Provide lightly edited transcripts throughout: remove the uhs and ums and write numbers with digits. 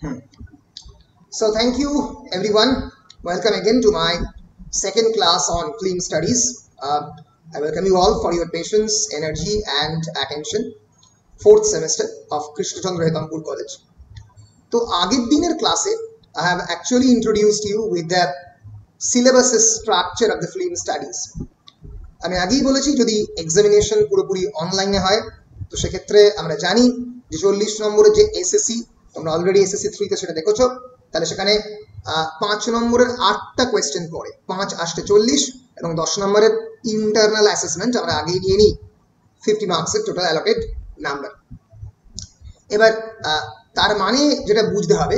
Hmm. So thank you everyone. Welcome again to my second class on film studies. I welcome you all for your patience, energy and attention. Fourth semester of Krishna Chandra Hetampur College. তো আগের দিনের ক্লাসে I have actually introduced you with the syllabus structure of the film studies. আমি আগেই বলেছি যদি examination পুরোপুরি অনলাইনে হয় তো সেক্ষেত্রে আমরা জানি যে 40 নম্বরের যে এসএসসি তোমরা অলরেডি এসএসসি 3 তে সেটা দেখেছো তাহলে সেখানে 5 নম্বরের 8টা কোয়েশ্চেন পড়ে 5 8 40 এবং 10 নম্বরের ইন্টারনাল অ্যাসেসমেন্ট আমরা আগেই নিয়ে নিই 50 মার্কসের টোটাল অ্যালোকেড নাম্বার। এবার তার মানে যেটা বুঝতে হবে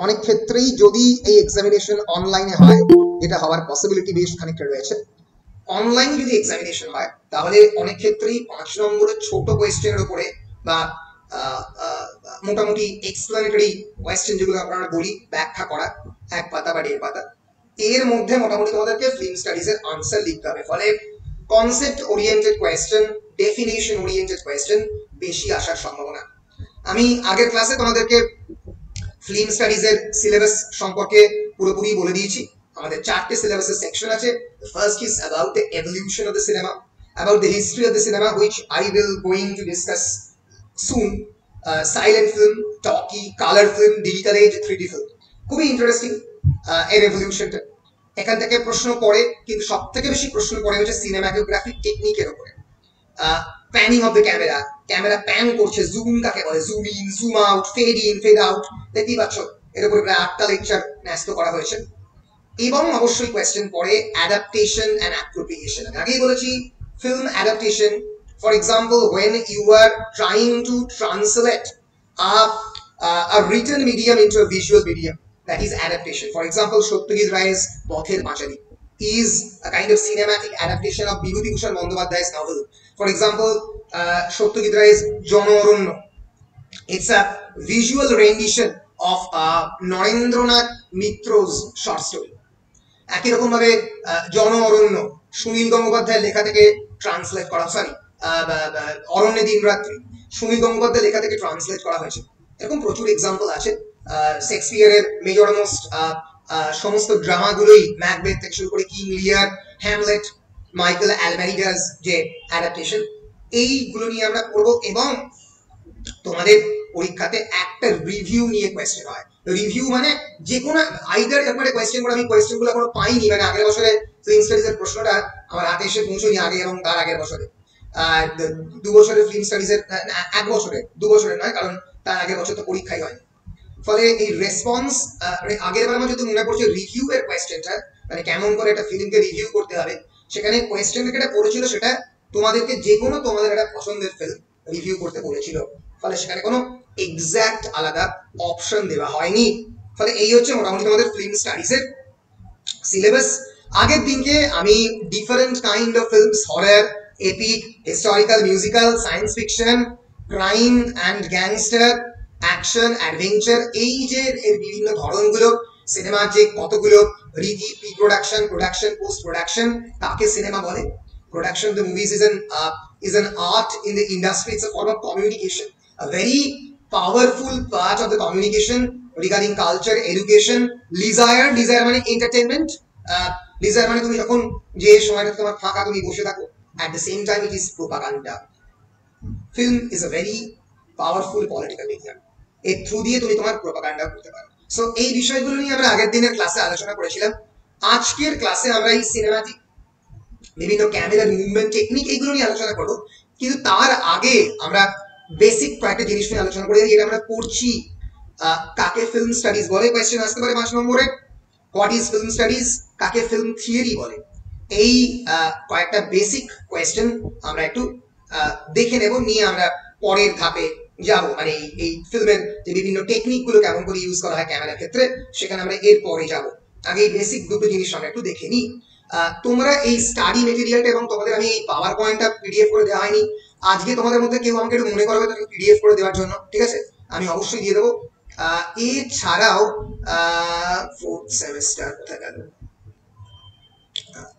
অনেক ক্ষেত্রেই যদি এই এক্সামিনেশন অনলাইনে হয় যেটা হওয়ার পসিবিলিটি বেশ খানিকটা রয়েছে, অনলাইন যদি এক্সামিনেশন হয় তাহলে অনেক ক্ষেত্রেই 5 নম্বরের ছোট কোয়েশ্চেনের উপরে বা মোটামুটি এক্সপ্লেনেটরি কোয়েশ্চেন যেগুলো আপনারা বলি ব্যাখ্যা করা 1 পাতা বা 1.5 পাতা এর মধ্যে মোটামুটি তোমাদেরকে ফিল্ম স্টাডিজ এর আনসার লিখতে হবে। ফলে concept oriented question, definition oriented question বেশি আসার সম্ভাবনা। আমি আগের ক্লাসে তোমাদেরকে ফিল্ম স্টাডিজ এর সিলেবাস সম্পর্কে পুরোপুরি বলে দিয়েছি। আমাদের 4টে সিলেবাসের সেকশন আছে। First is about the evolution of the cinema, about the history of the cinema, which I will going to discuss soon. Silent film, talkie, color film, digital age, 3D film. খুবই interesting এর এভলিউশনটা। এখান থেকে প্রশ্ন পড়ে, কিন্তু সব থেকে বেশি প্রশ্ন পড়ে হচ্ছে সিনেমাটোগ্রাফিক টেকনিকের উপরে। Panning of the camera, camera pan করছে, জুম কাকে বলে, zoom in, zoom out, fade in, fade out, দেখতেই পাচ্ছ এর উপরে প্রায় 8টা লেকচার ন্যস্ত করা হয়েছে। এবং অবশ্যই কোয়েশ্চেন পড়ে অ্যাডাপ্টেশন এন্ড অ্যাপ্রোপ্রিয়েশন। আমি আগেই বলেছি film adaptation, for example when you are trying to translate a written medium into a visual medium, that is adaptation. For example, Satyajit Ray's Pother Pachali is a kind of cinematic adaptation of Bibhutibhushan Bandyopadhyay's novel. For example, Satyajit Ray's Jono Aronno, it's a visual rendition of Narendranath Mitro's short story. একই রকম ভাবে জন অরণ্য সুনীল গঙ্গোপাধ্যায়ের লেখা থেকে translate করা, sorry অরণ্যে দিনরাত্রি সুনীল গঙ্গোপাধ্যায়ের লেখা থেকে ট্রান্সলেট করা হয়েছে। এরকম প্রচুর এক্সাম্পল আছে। শেক্সপিয়ারের মেজরমোস্ট সমস্ত ড্রামাগুলোই ম্যাকবেথ থেকে শুরু করে কিং লিয়ার, হ্যামলেট, মাইকেল অ্যালমেরিডাস যে অ্যাডাপ্টেশন, এইগুলো নিয়ে আমরা পড়বো। এবং তোমাদের পরীক্ষাতে একটা রিভিউ নিয়ে কোয়েশ্চেন হয়। রিভিউ মানে যে কোনো আইদার একবারে কোয়েশ্চেন করে, আমি কোয়েশ্চেনগুলো এখনো পাইনি, মানে আগের বছরে ফিল্ম স্টাডিজ এর প্রশ্নটা আমার হাতে এসে পৌঁছয়নি আগে এবং তার আগের বছরে। 2 বছরের ফিল্ম স্টাডিজ এর 1 বছরে, 2 বছরের নয়, কারণ তার আগের বছর তো পরীক্ষাই হয়নি। ফলে এই রেসপন্স আগের বার আমার যদি মনে পড়ছে রিভিউ এর কোয়েশ্চেনটা, মানে কেমন করে একটা ফিল্মকে রিভিউ করতে হবে, সেখানে কোয়েশ্চেন যেটা পড়েছিল সেটা তোমাদেরকে যে কোনো তোমাদের একটা পছন্দের ফিল্ম রিভিউ করতে বলেছিল। ফলে সেখানে কোনো এক্সাক্ট আলাদা অপশন দেওয়া হয়নি। ফলে এই হচ্ছে মোটামুটি তোমাদের ফিল্ম স্টাডিজ এর সিলেবাস। আগের দিনকে আমি different kind of films, horror, epic, historical, musical, science fiction, crime and gangster, action, adventure, এই যে এর বিভিন্ন ধরনগুলো, সিনেমার যে কতগুলো রীতি, pre production, production, post production, কাকে সিনেমা বলে। Production of the movies is an art in the industry. It's a form of communication, a very powerful part of the communication regarding culture, education, desire মানে entertainment, desire মানে তুমি যখন যে সময়টা তোমার ফাঁকা তুমি বসে থাকো, at the same time it is propaganda. Film is a very powerful political medium. এর থ্রু দিয়ে তুমি তোমার প্রোপাগান্ডা করতে পারো। সো এই বিষয়গুলো নিয়ে আমরা আগের দিনের ক্লাসে আলোচনা করেছিলাম। আজকের ক্লাসে আমরা এই সিনেমাটিক বিভিন্ন ক্যামেরার মুভমেন্ট টেকনিক এইগুলো নিয়ে আলোচনা করবো। কিন্তু তার আগে আমরা বেসিক কয়েকটা জিনিস নিয়ে আলোচনা করি। যেটা আমরা পড়ছি, কাকে ফিল্ম স্টাডিজ বলে, কোয়েশ্চেন আসতে পারে 5 নম্বরে। হোয়াট ইজ ফিল্ম স্টাডিজ, কাকে ফিল্ম থিওরি বলে, এই কয়েকটা বেসিক কোয়েশ্চেন আমরা একটু দেখে নেব, নিয়ে আমরা পরের ধাপে যাব। মানে এই ফিল্মের যে বিভিন্ন টেকনিক গুলো কেমন করে ইউজ করা হয় ক্যামেরার ক্ষেত্রে, সেখানে আমরা এর পরে যাব। আগে এই বেসিক দুটো জিনিস আমরা একটু দেখে নিই। তোমরা এই স্টাডি মেটেরিয়ালটা, এবং তোমাদের আমি এই পাওয়ার পয়েন্টটা পিডিএফ করে দেওয়া হয়নি। আজকে তোমাদের মধ্যে কেউ আমাকে একটু মনে করবে তাকে পিডিএফ করে দেওয়ার জন্য, ঠিক আছে? আমি অবশ্যই দিয়ে দেবো। এছাড়াও ফোর্থ সেমিস্টার কোথায় গেল,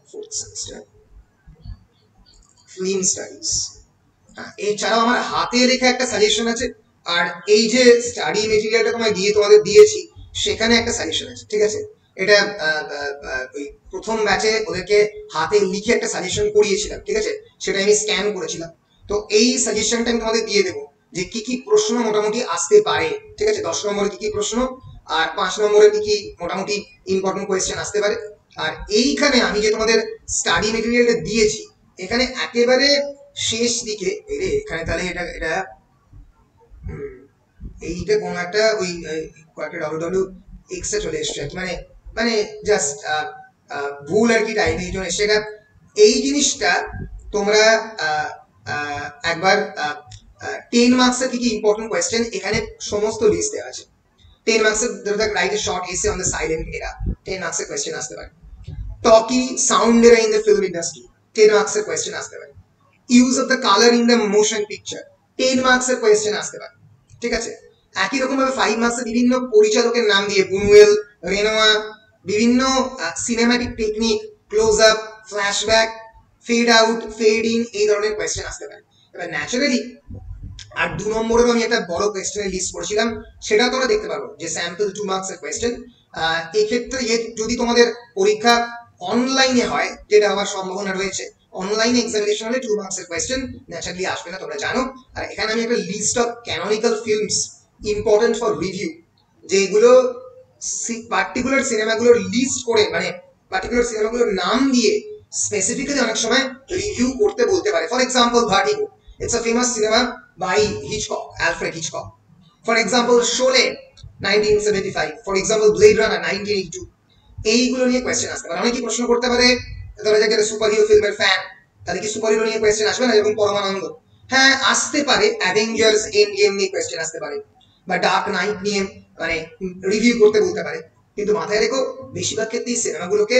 ফোর্থ সেমিস্টার ফিল্ম স্টাডিজ, এছাড়াও আমার হাতে লেখা একটা সাজেশন আছে, আর এই যে স্টাডি মেটেরিয়ালটা তোমাদের দিয়েছি সেখানে একটা সাজেশন আছে, ঠিক আছে? এটা ওই প্রথম ব্যাচে ওদেরকে হাতে লিখে একটা সাজেশন করিয়েছিলাম, ঠিক আছে? সেটা আমি স্ক্যান করেছিলাম। তো এই সাজেশনটা আমি তোমাদের দিয়ে দেবো যে কি কি প্রশ্ন মোটামুটি আসতে পারে, ঠিক আছে? 10 নম্বরে কি কি প্রশ্ন আর 5 নম্বরে কি কি মোটামুটি ইম্পর্টেন্ট কোয়েশ্চেন আসতে পারে। আর এইখানে আমি যে তোমাদের স্টাডি মেটেরিয়ালটা দিয়েছি এখানে একেবারে শেষ দিকে এখানে তাহলে এটা এটা এইটা কোন একটা ওই কয়েকটা ডব্লিউ এক্সে চলে এসছে, মানে মানে জাস্ট ভুল আর কি টাইপ এই জন্য এসছে। এটা এই জিনিসটা তোমরা একবার 10 মার্কসের কি কি ইম্পর্টেন্ট কোয়েশ্চেন এখানে সমস্ত লিস্ট দেওয়া আছে। 10 মার্কসের write a short essay on the silent এরা 10 মার্কসের কোয়েশ্চেন আসতে পারে। টকি সাউন্ড এরা ইন দ্য ফিল্ম ইন্ডাস্ট্রি 10 মার্কসের কোয়েশ্চেন আসতে পারে। Use of the colour in the motion picture 10 মার্কসের কোয়েশ্চেন আসতে পারে, ঠিক আছে? একই রকম ভাবে 5 মার্কসের বিভিন্ন পরিচালকের নাম দিয়ে বুনুয়েল, রেনোয়া, বিভিন্ন cinematic technique, close up, flashback, fade out, fade in এই ধরনের কোয়েশ্চেন আসতে পারে। এবার ন্যাচারালি আর 2 নম্বরেও আমি একটা বড় কোয়েশ্চেনের লিস্ট করেছিলাম, সেটা তোমরা দেখতে পারো যে স্যাম্পল 2 মার্কসের কোয়েশ্চেন। এই ক্ষেত্রে যদি তোমাদের পরীক্ষা অনলাইনে হয়, যেটা হওয়ার সম্ভাবনা রয়েছে, অনলাইন এক্সামিনেশন হলে 2 মার্কসের কোয়েশ্চেন ন্যাচারালি আসবে না, তোমরা জানো। আর এখানে আমি একটা list of canonical films important for review, যেগুলো পার্টিকুলার সিনেমাগুলোর লিস্ট করে, মানে পার্টিকুলার সিনেমাগুলোর নাম দিয়ে স্পেসিফিক্যালি অনেক সময় রিভিউ করতে বলতে পারে। For example Vertigo, it's a famous cinema by Hitchcock, Alfred Hitchcock. For example Sholay 1975, for example Blade Runner 1982। এইগুলো নিয়ে কোয়েশ্চেন আসতে পারে। অনেকেই প্রশ্ন করতে পারে, ধরা যাক একটা সুপার হিরো ফিল্মের ফ্যান, তাহলে কি সুপার হিরো নিয়ে কোয়েশ্চেন আসবে না, যেরকম পরমানন্দ? হ্যাঁ আসতে পারে, অ্যাভেঞ্জার্স এন্ড গেম নিয়ে কোয়েশ্চেন আসতে পারে, বা ডার্ক নাইট নিয়ে মানে রিভিউ করতে বলতে পারে। কিন্তু মাথায় রেখো বেশিরভাগ ক্ষেত্রে সিনেমাগুলোকে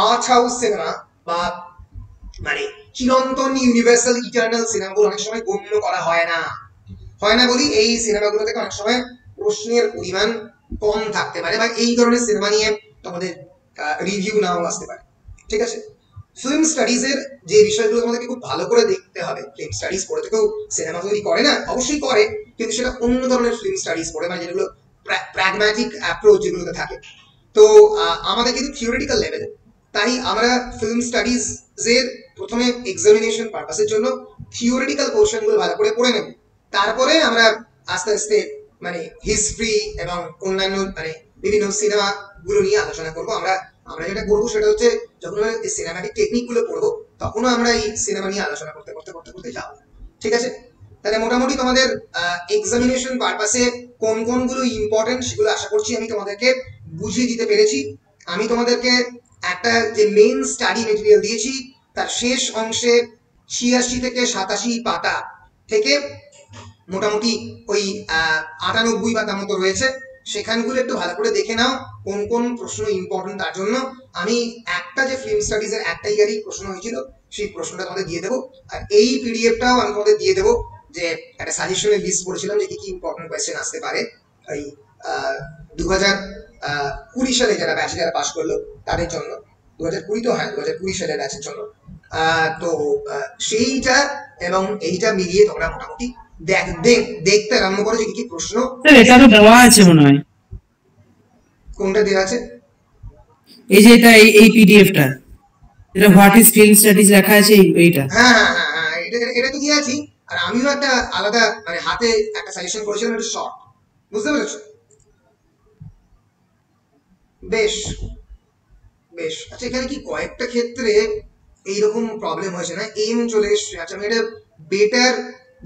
আর্ট হাউস সিনেমা বা মানে চিরন্তন ইউনিভার্সাল ইটারনাল সিনেমাগুলো অনেক সময় গণ্য করা হয় না। হয় না বলি এই সিনেমাগুলো থেকে অনেক সময় প্রশ্নের পরিমাণ কম থাকতে পারে, বা এই ধরনের সিনেমা নিয়ে তোমাদের রিভিউ নাও আসতে পারে, ঠিক আছে? ফিল্ম স্টাডিজ এর যে বিষয়গুলো তোমাদেরকে খুব ভালো করে দেখতে হবে, ফিল্ম স্টাডিজ পড়ে তো কেউ সিনেমা তৈরি করে না, অবশ্যই করে, কিন্তু সেটা অন্য ধরনের ফিল্ম স্টাডিজ পড়ে, মানে যেগুলো প্র্যাগম্যাটিক অ্যাপ্রোচ যেগুলোতে থাকে। তো আমাদের কিন্তু থিওরিটিক্যাল লেভেলে, তাই আমরা ফিল্ম স্টাডিজ এর প্রথমে এক্সামিনেশন পারপাসের জন্য থিওরিটিক্যাল পোর্শনগুলো ভালো করে পড়ে নেব, তারপরে আমরা আস্তে আস্তে মানে হিস্ট্রি এবং অন্যান্য মানে বিভিন্ন সিনেমা গুলো নিয়ে আলোচনা করব। আমরা আমরা যেটা করবো সেটা হচ্ছে যখন আমরা এই সিনেমাটিক টেকনিক গুলো পড়বো তখনও আমরা এই সিনেমা নিয়ে আলোচনা করতে করতে করতে করতে যাবো, ঠিক আছে? তাহলে মোটামুটি তোমাদের এক্সামিনেশন পারপাসে কোন কোনগুলো ইম্পর্টেন্ট সেগুলো আশা করছি আমি তোমাদেরকে বুঝিয়ে দিতে পেরেছি। আমি তোমাদেরকে একটা যে মেইন স্টাডি মেটেরিয়াল দিয়েছি তার শেষ অংশে 86 থেকে 87 পাতা থেকে মোটামুটি ওই 98 পাতা মতো রয়েছে, সেখানগুলো একটু ভালো করে দেখে নাও কোন কোন প্রশ্ন ইম্পর্টেন্ট। তার জন্য আমি একটা যে ফিল্ম স্টাডিজ এর একটা ইয়ারই প্রশ্ন হয়েছিল সেই প্রশ্নটা তোমাদের দিয়ে দেবো, আর এই পিডিএফটাও আমি তোমাদের দিয়ে দেবো যে একটা সাজেশনের লিস্ট করেছিলাম যে কি কি ইম্পর্টেন্ট কোয়েশ্চেন আসতে পারে এই 2020 সালে যারা ব্যাচে যারা পাস করলো তাদের জন্য। 2020 তো হ্যাঁ 2020 সালের ব্যাচের জন্য। তো সেইটা এবং এইটা মিলিয়ে তোমরা মোটামুটি দেখতে আরম্ভ করো যে কি কি প্রশ্ন। এটা তো দেওয়া আছে মনে হয়। কোনটা দেওয়া আছে? এই যে এটা এই পিডিএফটা, এটা হোয়াট ইজ ফিল্ম স্টাডিজ লেখা আছে এইটা। হ্যাঁ হ্যাঁ হ্যাঁ হ্যাঁ এটা তো দিয়ে আছি। আর আমিও একটা আলাদা মানে হাতে একটা সাজেশন করেছিলাম, একটা শর্ট, বুঝতে পেরেছো? বেশ বেশ আচ্ছা, এখানে কি কয়েকটা ক্ষেত্রে এইরকম প্রবলেম হয়েছে না, এম চলে এসছে। আচ্ছা আমি এটা বেটার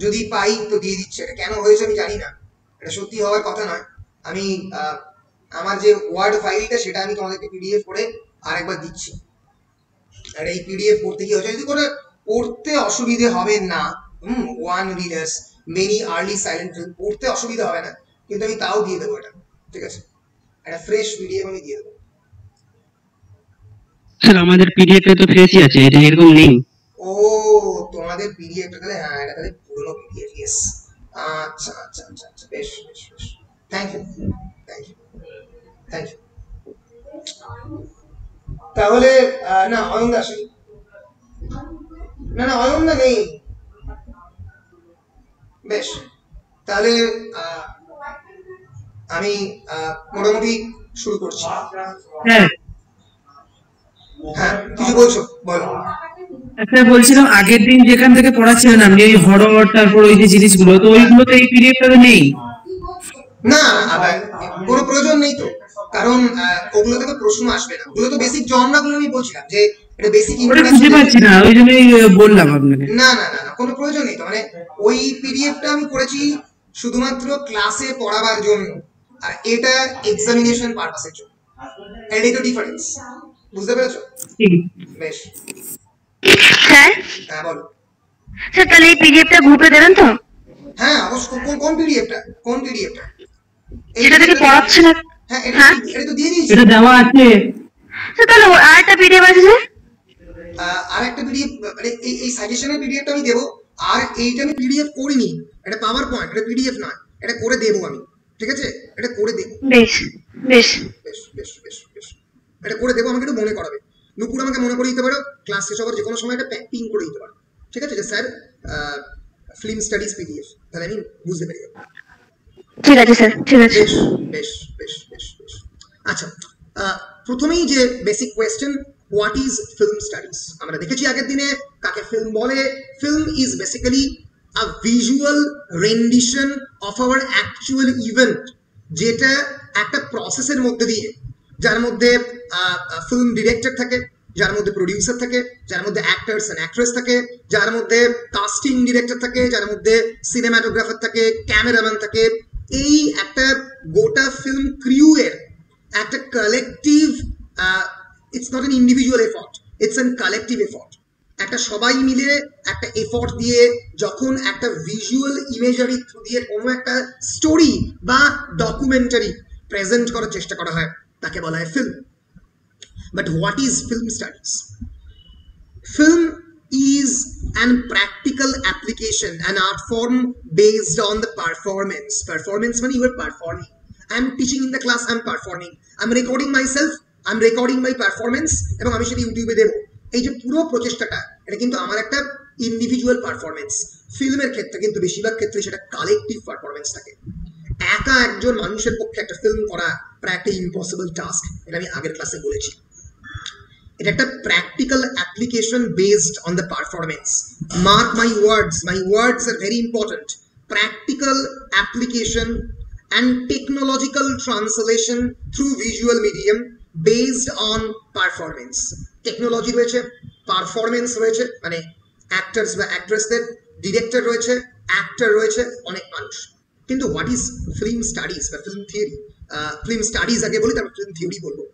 যদি পাই তো দিয়ে দিচ্ছে, এটা কেন হয়েছে আমি জানি না, এটা সত্যি হওয়ার কথা নয়। আমি আমার যে ওয়ার্ড ফাইলটা সেটা আমি তোমাদেরকে পিডিএফ করে আরেকবার দিচ্ছি। আর এই পিডিএফ পড়তে কি হয়েছে, যদি করে পড়তে অসুবিধে হবে না, one readers many early silent film পড়তে অসুবিধা হবে না, কিন্তু আমি তাও দিয়ে দেবো এটা, ঠিক আছে? একটা ফ্রেশ পিডিএফ আমি দিয়ে দেবো। স্যার আমাদের পিডিএফ এ তো ফ্রেশই আছে, এটা এরকম নেই। ও তোমাদের পিডিএফটা তাহলে, হ্যাঁ এটা তাহলে পুরনো পিডিএফ, ইয়েস। আচ্ছা আচ্ছা আচ্ছা আচ্ছা বেশ বেশ বেশ, thank you thank you thank you. তাহলে না অয়নদা আসেনি, না না অয়নদা নেই, বেশ তাহলে আমি মোটামুটি শুরু করছি। হ্যাঁ হ্যাঁ কিছু বলছো বলো। একটা বলছিলাম আগের দিন যেখান থেকে পড়াচ্ছিলেন আপনি ওই হরর তারপর ওই যে জিনিসগুলো, তো ওইগুলো তো এই পিরিয়ডটাতে নেই। না আবার কোনো প্রয়োজন নেই তো, কারণ ওগুলো থেকে প্রশ্ন আসবে না, ওগুলো তো বেসিক জনরাগুলো আমি বলছিলাম যে এটা বেসিক ওটা খুঁজে পাচ্ছি না, ওই জন্যই বললাম আপনাকে। না না না কোনো প্রয়োজন নেই তো, মানে ওই পিডিএফটা আমি করেছি শুধুমাত্র ক্লাসে পড়াবার জন্য, আর এটা এক্সামিনেশন পারপাসের জন্য, এটাই তো ডিফারেন্স, বুঝতে পেরেছো? বেশ স্যার হ্যাঁ বলো। স্যার তাহলে এই পিডিএফটা গ্রুপে দেবেন তো? হ্যাঁ অবশ্যই। কোন পিডিএফটা? কোন পিডিএফটা? এটা থেকে পড়াচ্ছে না? হ্যাঁ হ্যাঁ এটা তো দিয়ে দিয়েছি। এটা দেওয়া আছে স্যার, তাহলে আরেকটা পিডিএফ আছে স্যার? আর একটা পিডিএফ মানে এই সাজেশনের পিডিএফটা আমি দেবো, আর এইটা আমি পিডিএফ করিনি, এটা পাওয়ার পয়েন্ট, এটা পিডিএফ নয়, এটা করে দেবো আমি, ঠিক আছে? এটা করে দেবো। বেশ বেশ বেশ বেশ বেশ বেশ এটা করে দেবো, আমাকে একটু মনে করাবে। নুপুর আমাকে মনে করে দিতে পারো, ক্লাস শেষ হওয়ার যে কোনো সময় এটা পিং করে দিতে পারো, ঠিক আছে? যে স্যার ফিল্ম স্টাডিজ পিডিএফ, তাহলে আমি বুঝতে পেরে যাবো। ঠিক আছে স্যার, ঠিক আছে। বেশ বেশ বেশ বেশ বেশ আচ্ছা, প্রথমেই যে basic question, what is film studies? আমরা দেখেছি আগের দিনে কাকে ফিল্ম বলে। Film is basically a visual রেন্ডিশন of our actual event, যেটা একটা প্রসেসের মধ্যে দিয়ে, যার মধ্যে ফিল্ম ডিরেক্টর থাকে, যার মধ্যে প্রডিউসার থাকে, যার মধ্যে অ্যাক্টার্স এন্ড অ্যাক্ট্রেস থাকে, যার মধ্যে কাস্টিং ডিরেক্টর থাকে, যার মধ্যে সিনেমাটোগ্রাফার থাকে, ক্যামেরাম্যান থাকে, এই একটা গোটা ফিল্ম ক্রিউ এর একটা collective, it's not an individual effort, it's an collective effort. একটা সবাই মিলে একটা এফর্ট দিয়ে যখন একটা ভিজুয়াল ইমেজারি থ্রু দিয়ে কোনো একটা স্টোরি বা ডকুমেন্টারি প্রেজেন্ট করার চেষ্টা করা হয়, তাকে বলা হয় film. But what is film studies? Film is an practical application, an art form based on the performance. Performance means you are performing. I'm teaching in the class, I'm performing. I'm recording myself, I'm recording my performance, এবং আমি সেটা ইউটিউবে দেবো। এই যে পুরো প্রচেষ্টাটা, এটা কিন্তু আমার একটা ইন্ডিভিজুয়াল পারফরমেন্স। ফিল্মের ক্ষেত্রে কিন্তু বেশিরভাগ ক্ষেত্রে সেটা কালেকটিভ পারফরমেন্স থাকে। একা একজন মানুষের পক্ষে একটা ফিল্ম করা প্রায় একটা ইম্পসিবল টাস্ক, এটা আমি আগের ক্লাসে বলেছি। এটা একটা practical application based on the performance. Mark my words are very important. Practical application and technological translation through visual medium based on performance. Technology রয়েছে, পারফরমেন্স রয়েছে, মানে অ্যাক্টার্স বা অ্যাক্ট্রেসদের, ডিরেক্টর রয়েছে, অ্যাক্টর রয়েছে, অনেক মানুষ। কিন্তু হোয়াট ইজ ফিল্ম স্টাডিজ বা ফিল্ম থিওরি? ফিল্ম স্টাডিজ আগে বলি, তারপর ফিল্ম থিওরি বলবো।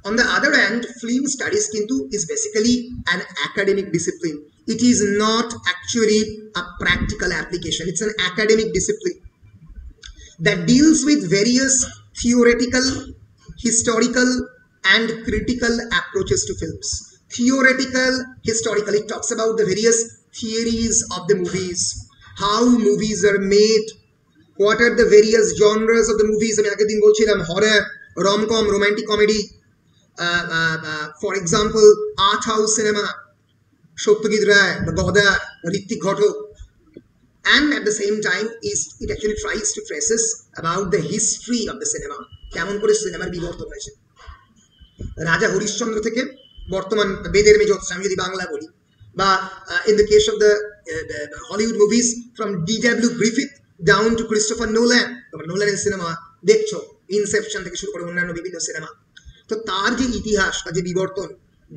On the other hand, film studies kintu is basically an academic discipline. It is not actually a practical application. It's an academic discipline that deals with various theoretical, historical, and critical approaches to films. Theoretical, historical, it talks about the various theories of the movies, how movies are made, what are the various genres of the movies. I age din bolchilam horror, rom-com, romantic comedy, for example art house cinema, Satyajit Ray, Goda, Ritik Ghotok, and at the same time it actually tries to trace about the history of the cinema, কেমন করে সিনেমার বিবর্তন হয়েছে রাজা হরিশ্চন্দ্র থেকে বর্তমান বেদের major, আমি যদি বাংলা বলি, বা in the case of the Hollywood movies from D.W. Griffith down to Christopher Nolan. তোমরা নোলানের সিনেমা দেখছো, ইনসেপশন থেকে শুরু করে অন্যান্য বিভিন্ন সিনেমা। তো তার যে ইতিহাস, তার যে বিবর্তন,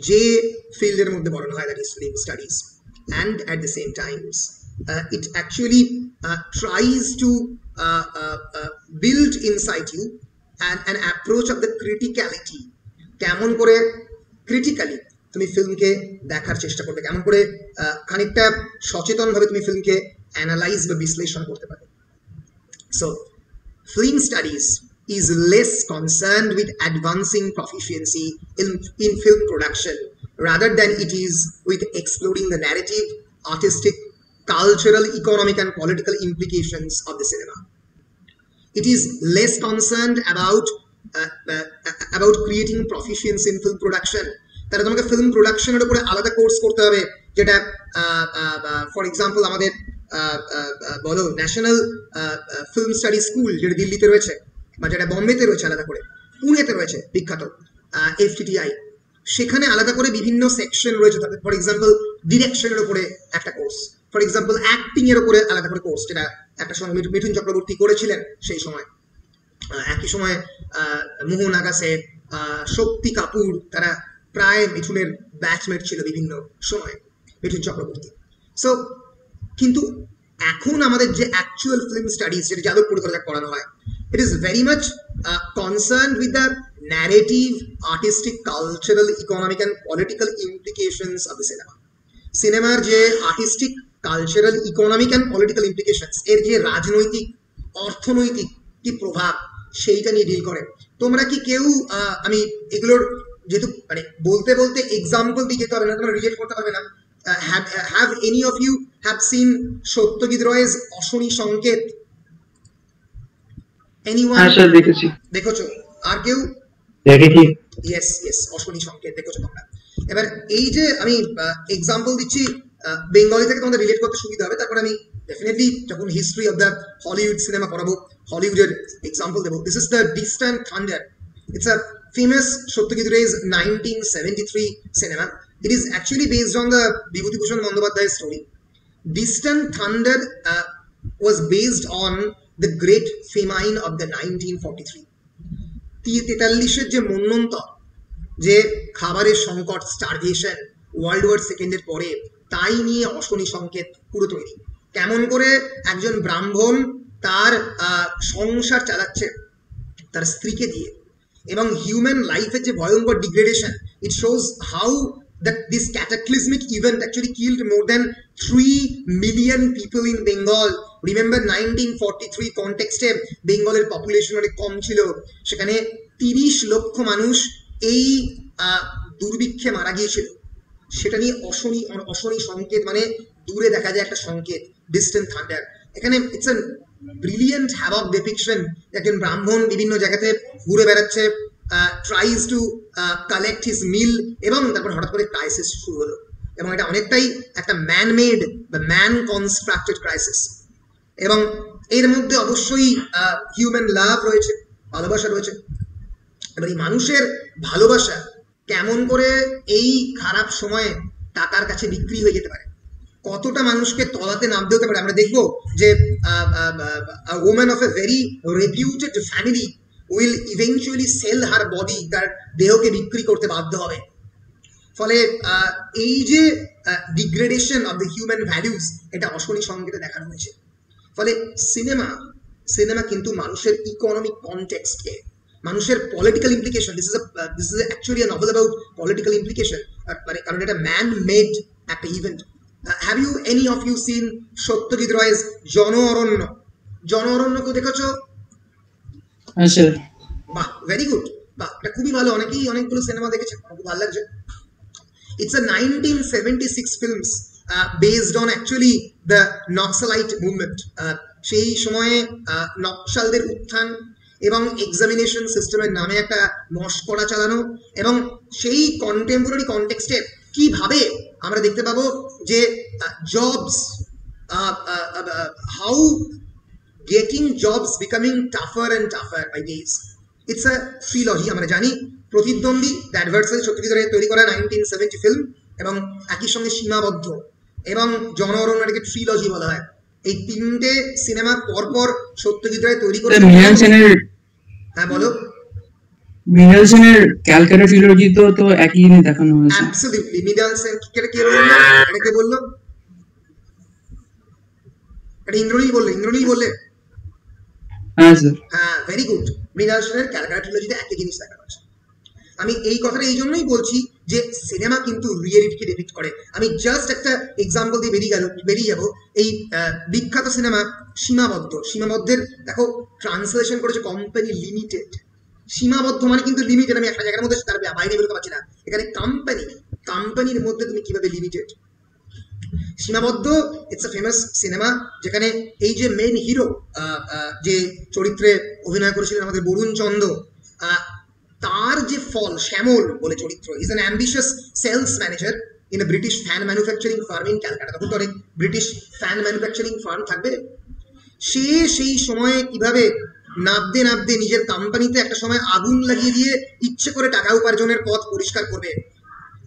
যে ফিল্ডের মধ্যে বর্ণনা হয়, that is film studies. And at the same Times it actually tries to build inside you an approach of the criticality. কেমন করে ক্রিটিক্যালি তুমি ফিল্মকে দেখার চেষ্টা করবে, কেমন করে খানিকটা সচেতনভাবে তুমি ফিল্মকে অ্যানালাইজ বা বিশ্লেষণ করতে পারবে। So film studies is less concerned with advancing proficiency in film production rather than it is with exploring the narrative, artistic, cultural, economic and political implications of the cinema. It is less concerned about creating proficiency in film production. তাহলে তোমাকে film প্রোডাকশনের উপরে আলাদা course করতে হবে, যেটা for example আমাদের বলো ন্যাশনাল ফিল্ম স্টাডি স্কুল যেটা দিল্লিতে রয়েছে বা যেটা বম্বেতে রয়েছে আলাদা করে, পুনেতে রয়েছে বিখ্যাত FTTI, সেখানে আলাদা করে বিভিন্ন সেকশন রয়েছে। ফর এক্সাম্পল ডিরেকশনের উপরে একটা কোর্স, ফর এক্সাম্পল অ্যাক্টিং এর উপরে আলাদা করে কোর্স, যেটা একটা সময় মিঠুন চক্রবর্তী করেছিলেন সেই সময়। একই সময় মোহন আগাসে, শক্তি কাপুর, তারা প্রায় মিঠুনের ব্যাচমেট ছিল বিভিন্ন সময়, মিঠুন চক্রবর্তী। সো কিন্তু এখন আমাদের যে অ্যাকচুয়াল ফিল্ম স্টাডিজ যেটা যাদবপুরে করে পড়ানো হয়, it is very much concerned with the narrative, artistic, cultural, economic and political implications of the cinema. সিনেমার যে artistic, cultural, economic and political implications, এর যে রাজনৈতিক, অর্থনৈতিক কি প্রভাব, সেইটা নিয়ে ডিল করে। তোমরা কি কেউ, আমি এগুলোর যেহেতু মানে বলতে বলতে এক্সাম্পল দিয়ে যেতে হবে না, তোমরা রিলেট করতে পারবে না। have any of you have seen Satyajit রায়ের অশনি সংকেত? anyone? হ্যাঁ স্যার দেখেছি। দেখেছো? আর কেউ? দেখেছি। ইয়েস ইয়েস, অশনি সংকেত দেখেছো তোমরা। এবার এই যে আমি এক্সাম্পল দিচ্ছি বেঙ্গলি থেকে, তোমাদের রিলেট করতে সুবিধা হবে। তারপরে আমি ডেফিনেটলি যখন history of the Hollywood cinema পড়াবো, হলিউডের এক্সাম্পল দেবো। This is the distant thunder. It's a famous Satyajit Ray's 1973 cinema. It is actually based on the Vibhuti Bhushan Bandyopadhyay's story. Distant Thunder was based on the Great Famine of the 1943. 43 যে মন্বন্তর, যে খাবারের সংকট, starvation, world war সেকেন্ডের পরে, তাই নিয়ে অশনি সংকেত পুরো তৈরি। কেমন করে একজন ব্রাহ্মণ তার সংসার চালাচ্ছে তার স্ত্রীকে দিয়ে, এবং হিউম্যান লাইফের যে ভয়ঙ্কর degradation, it shows how that this cataclysmic event actually killed more than 3 million people in Bengal. Remember 1943 কনটেক্সটে বেঙ্গলের পপুলেশন অনেক কম ছিল, সেখানে 30 লক্ষ মানুষ এই দুর্ভিক্ষে মারা গিয়েছিল। সেটা নিয়ে অশনি সংকেত, মানে দূরে দেখা যায় একটা সংকেত, ডিস্টেন্ট থান্ডার। এখানে ইটস আ ব্রিলিয়েন্ট হ্যাভক ডিপিকশন। একজন ব্রাহ্মণ বিভিন্ন জায়গাতে ঘুরে বেড়াচ্ছে, ট্রাইজ টু কালেক্ট হিজ মিল, এবং তারপর হঠাৎ করে ক্রাইসিস শুরু হলো। এবং এটা অনেকটাই একটা ম্যান মেড বা ম্যান কনস্ট্রাক্টেড ক্রাইসিস। এবং এর মধ্যে অবশ্যই হিউম্যান লাভ রয়েছে, ভালোবাসা রয়েছে। এবার এই মানুষের ভালোবাসা কেমন করে এই খারাপ সময়ে টাকার কাছে বিক্রি হয়ে যেতে পারে, কতটা মানুষকে তলাতে নামতে হতে পারে। আমরা দেখবো যে woman of a very reputed family will eventually sell her body, তার দেহকে বিক্রি করতে বাধ্য হবে। ফলে এই যে degradation of the human values, এটা অশনি সংকেতে দেখানো হয়েছে। ফলে সিনেমা কিন্তু মানুষের ইকোনমিক কনটেক্সটকে, মানুষের political implication, this is actually a novel about political implication, মানে কারণ এটা ম্যান মেড একটা event. Have you any of you seen Satyajit রায়ের জন অরণ্য? জন অরণ্য কেউ দেখেছো? বাহ, ভেরি গুড, বাহ, এটা খুবই ভালো। অনেকেই অনেকগুলো সিনেমা দেখেছে, খুব ভালো লাগছে। It's a 1976 films based on actually the Naxalite movement. সেই সময়ে নকশালদের উত্থান এবং এক্সামিনেশন সিস্টেমের নামে একটা মশকরা চালানো, এবং সেই কন্টেম্পোরারি কনটেক্সটে কিভাবে আমরা দেখতে পাবো যে jobs, how getting jobs becoming tougher and tougher by days. It's a trilogy. আমরা জানি প্রতিদ্বন্দ্বী, দ্য অ্যাডভার্সারি, সত্যজিৎ রায়ের তৈরি করা 1970 ফিল্ম, এবং একই সঙ্গে সীমাবদ্ধ এবং জন অরণ্যটাকে ট্রিলজি বলা হয়। এই তিনটে সিনেমা পরপর সত্যজিৎ রায় তৈরি করে। হ্যাঁ বলো। মৃণাল সেনের ক্যালকাটা ট্রিলজি তো একই জিনিস দেখানো হয়েছে। অ্যাবসলিউটলি। মৃণাল সেন কে বললো? এটা কে বললো? এটা ইন্দ্রনীল বললে? হ্যাঁ স্যার। হ্যাঁ, ভেরি গুড। মৃণাল সেনের ক্যালকাটা ট্রিলজিতে একই জিনিস দেখানো হয়েছে। আমি এই কথাটা এই জন্যই বলছি যে সিনেমা কিন্তু রিয়েলিটিকে ডিপিক্ট করে। আমি জাস্ট একটা এক্সাম্পল দিয়ে বেরিয়ে যাব। এই বিখ্যাত সিনেমা সীমাবদ্ধের দেখো ট্রান্সলেশন করেছে কোম্পানি লিমিটেড। সীমাবদ্ধ মানে কিন্তু লিমিটেড, আমি একটা জায়গার মধ্যে তার বাইরে বেরোতে পারছি না। এখানে কোম্পানির মধ্যে তুমি কিভাবে লিমিটেড? সীমাবদ্ধ ইটস আ ফেমাস সিনেমা, যেখানে এই যে মেন হিরো যে চরিত্রে অভিনয় করেছিলেন আমাদের বরুণ চন্দ্র, তার যে ফল, শ্যামল বলে চরিত্র, is an ambitious sales manager, in a British fan manufacturing firm in Calcutta. তখন তো অনেক ব্রিটিশ ফ্যান ম্যানুফ্যাকচারিং ফার্ম থাকবে। সে সেই সময়ে কিভাবে নাবতে নাবতে নিজের কোম্পানিতে একটা সময় আগুন লাগিয়ে দিয়ে ইচ্ছে করে টাকা উপার্জনের পথ পরিষ্কার করবে,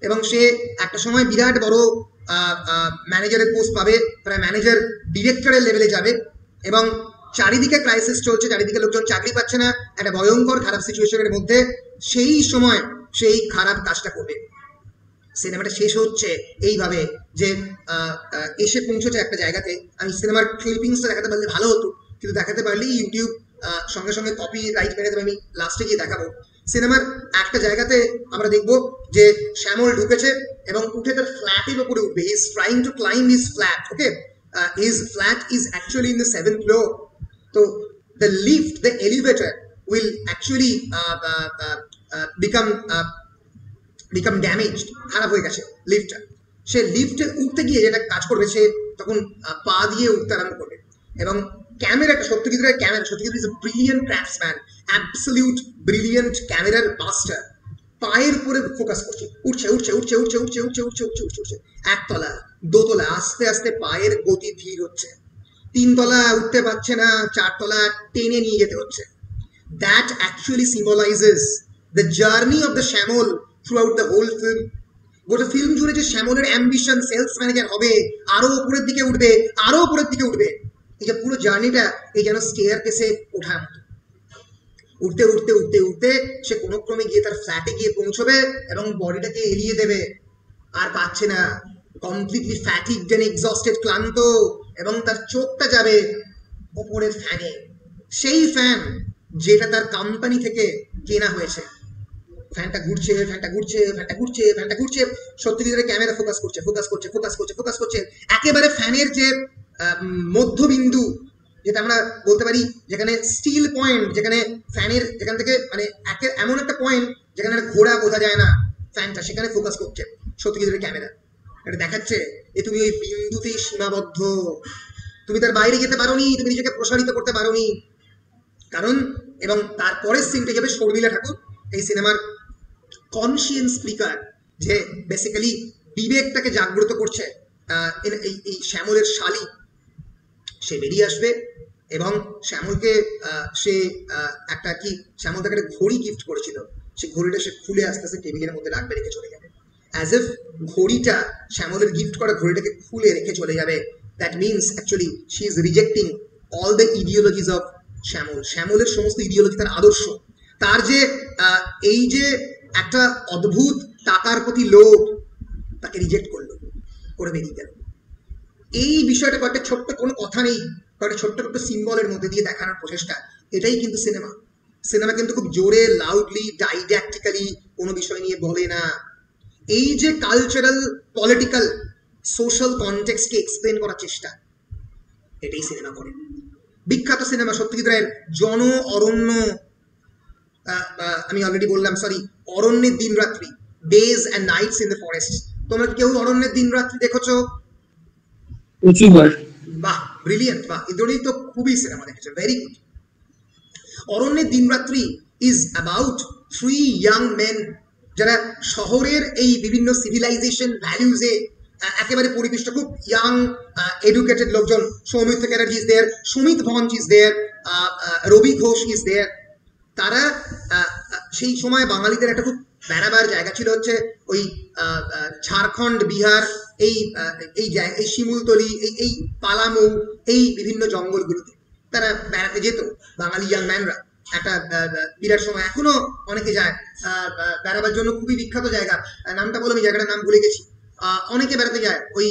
এবং সে একটা সময় বিরাট বড় ম্যানেজারের পোস্ট পাবে, প্রায় ম্যানেজার ডিরেক্টরের লেভেলে যাবে, এবং চারিদিকে ক্রাইসিস চলছে, চারিদিকে লোকজন চাকরি পাচ্ছে না, একটা ভয়ঙ্কর খারাপ সিচুয়েশনের মধ্যে সেই সময় সেই খারাপ কাজটা করবে। সিনেমাটা শেষ হচ্ছে এইভাবে যে এসে পৌঁছেছে একটা জায়গাতে। আমি সিনেমার ক্লিপিংসটা দেখাতে পারলে ভালো হতো, কিন্তু দেখাতে পারলেই ইউটিউব সঙ্গে সঙ্গে কপি রাইট মেরে দেবে, আমি লাস্টে গিয়ে দেখাবো। সিনেমার একটা জায়গাতে আমরা দেখবো যে শ্যামল ঢুকেছে এবং উঠে তার ফ্ল্যাটের উপরে উঠবে। He is trying to climb his flat. Okay, his flat is actually in the 7th floor. তো the lift, the elevator will actually become damaged, খারাপ হয়ে গেছে লিফটটা। সে লিফটে উঠতে গিয়ে যেটা কাজ করবে, সে তখন পা দিয়ে উঠতে আরম্ভ করবে, এবং ক্যামেরাটা সত্যজিতের camera, Satyajit is a brilliant craftsman, absolute brilliant ক্যামেরার মাস্টার। পায়ের উপরে ফোকাস করছে, উঠছে উঠছে উঠছে উঠছে উঠছে উঠছে উঠছে উঠছে উঠছে উঠছে, একতলা দোতলা, আস্তে আস্তে পায়ের গতি ধীর হচ্ছে, 3 তলা উঠতে পারছে না, 4 তলা টেনে নিয়ে যেতে হচ্ছে। That actually symbolises the journey of the Shyamal throughout the whole film. গোটা ফিল্ম জুড়ে যে শ্যামলের অ্যাম্বিশন সেলস ম্যানেজার হবে, আরো উপরের দিকে উঠবে, আরো উপরের দিকে উঠবে, এই যে পুরো জার্নিটা এই যেন স্টেয়ার কেসে ওঠার মতো। উঠতে উঠতে উঠতে উঠতে সে কোনো ক্রমে গিয়ে তার ফ্ল্যাটে গিয়ে পৌঁছবে এবং বডিটাকে এড়িয়ে দেবে, আর পাচ্ছে না, কমপ্লিটলি ফ্যাটিগড এন্ড এক্সস্টেড, ক্লান্ত, এবং তার চোখটা যাবে ওপরের ফ্যানে, সেই ফ্যান যেটা তার কোম্পানি থেকে কেনা হয়েছে। ফ্যানটা ঘুরছে, ফ্যানটা ঘুরছে, ফ্যানটা ঘুরছে, ফ্যানটা ঘুরছে, সত্যজিতের ক্যামেরা ফোকাস করছে, ফোকাস করছে, ফোকাস করছে, ফোকাস করছে, একেবারে ফ্যানের যে মধ্যবিন্দু, যেটা আমরা বলতে পারি যেখানে স্টিল পয়েন্ট, যেখানে ফ্যানের যেখান থেকে মানে এমন একটা পয়েন্ট যেখানে ঘোড়া বোঝা যায় না ফ্যানটা, সেখানে ফোকাস করছে সত্যজিতের ক্যামেরা। এটা দেখাচ্ছে যে তুমি ওই বিন্দুতেই সীমাবদ্ধ, তুমি তার বাইরে যেতে পারোনি, তুমি নিজেকে প্রসারিত করতে পারোনি। কারণ এবং তারপরের সিনটা যাবে শর্মিলা ঠাকুর, এই সিনেমার কনসিয়েন্স স্পিকার, যে বেসিক্যালি বিবেকটাকে জাগ্রত করছে, এই শ্যামলের শালী, সে বেরিয়ে আসবে এবং শ্যামলকে সে একটা কি শ্যামল তাকে একটা ঘড়ি গিফট করেছিল, সেই ঘড়িটা সে খুলে আস্তে আস্তে টেবিলের মধ্যে রাখবে, রেখে চলে যাবে, অ্যাজ ইফ ঘড়িটা শ্যামলের গিফট করা ঘড়িটাকে খুলে রেখে চলে যাবে। That means actually she is rejecting all the ideologies of Shyamal, শ্যামলের সমস্ত ইডিওলজি, তার আদর্শ, তার যে এই যে একটা অদ্ভুত টাকার প্রতি লোভ, তাকে রিজেক্ট করলো, করে বেরিয়ে গেল। এই বিষয়টা কয়েকটা ছোট্ট, কোনো কথা নেই, কয়েকটা ছোট্ট ছোট্ট সিম্বলের মধ্যে দিয়ে দেখানোর প্রচেষ্টা, এটাই কিন্তু সিনেমা। সিনেমা কিন্তু খুব জোরে, লাউডলি, ডাইডাক্টিক্যালি কোনো বিষয় নিয়ে বলে না। এই যে কালচারাল, পলিটিক্যাল, সোশ্যাল কনটেক্সটকে এক্সপ্লেন করার চেষ্টা, এটাই সিনেমা করে। বিখ্যাত সিনেমা সত্যজিৎ রায়ের জন অরণ্য, আমি অলরেডি বললাম, সরি, অরণ্যের দিন রাত্রি, days and nights in the forest. তোমরা কেউ অরণ্যের দিন রাত্রি দেখেছো? বাহ, ব্রিলিয়েন্ট, বাহ, এই ধরনের তো খুবই সিনেমা দেখেছো, ভেরি গুড। অরণ্যের দিন রাত্রি ইজ অ্যাবাউট 3 ইয়াং মেন, যারা শহরের এই বিভিন্ন সিভিলাইজেশন ভ্যালুজে একেবারে পরিবেশটা, খুব ইয়াং এডুকেটেড লোকজন। Soumitra Chatterjee is there, Sumit Bhanja is there, Rabi Ghosh is there. তারা সেই সময় বাঙালিদের একটা খুব বেড়াবার জায়গা ছিল হচ্ছে ওই ঝাড়খণ্ড, বিহার, এই এই শিমুলতলি, এই পালামৌ, এই বিভিন্ন জঙ্গলগুলোতে তারা বেড়াতে যেত, বাঙালি ইয়াং ম্যানরা। একটা বিরাট সময়, এখনো অনেকে যায় বেড়াবার জন্য, খুবই বিখ্যাত জায়গা, নামটা বলো, আমি জায়গাটার নাম ভুলে গেছি। অনেকে বেড়াতে যায় ওই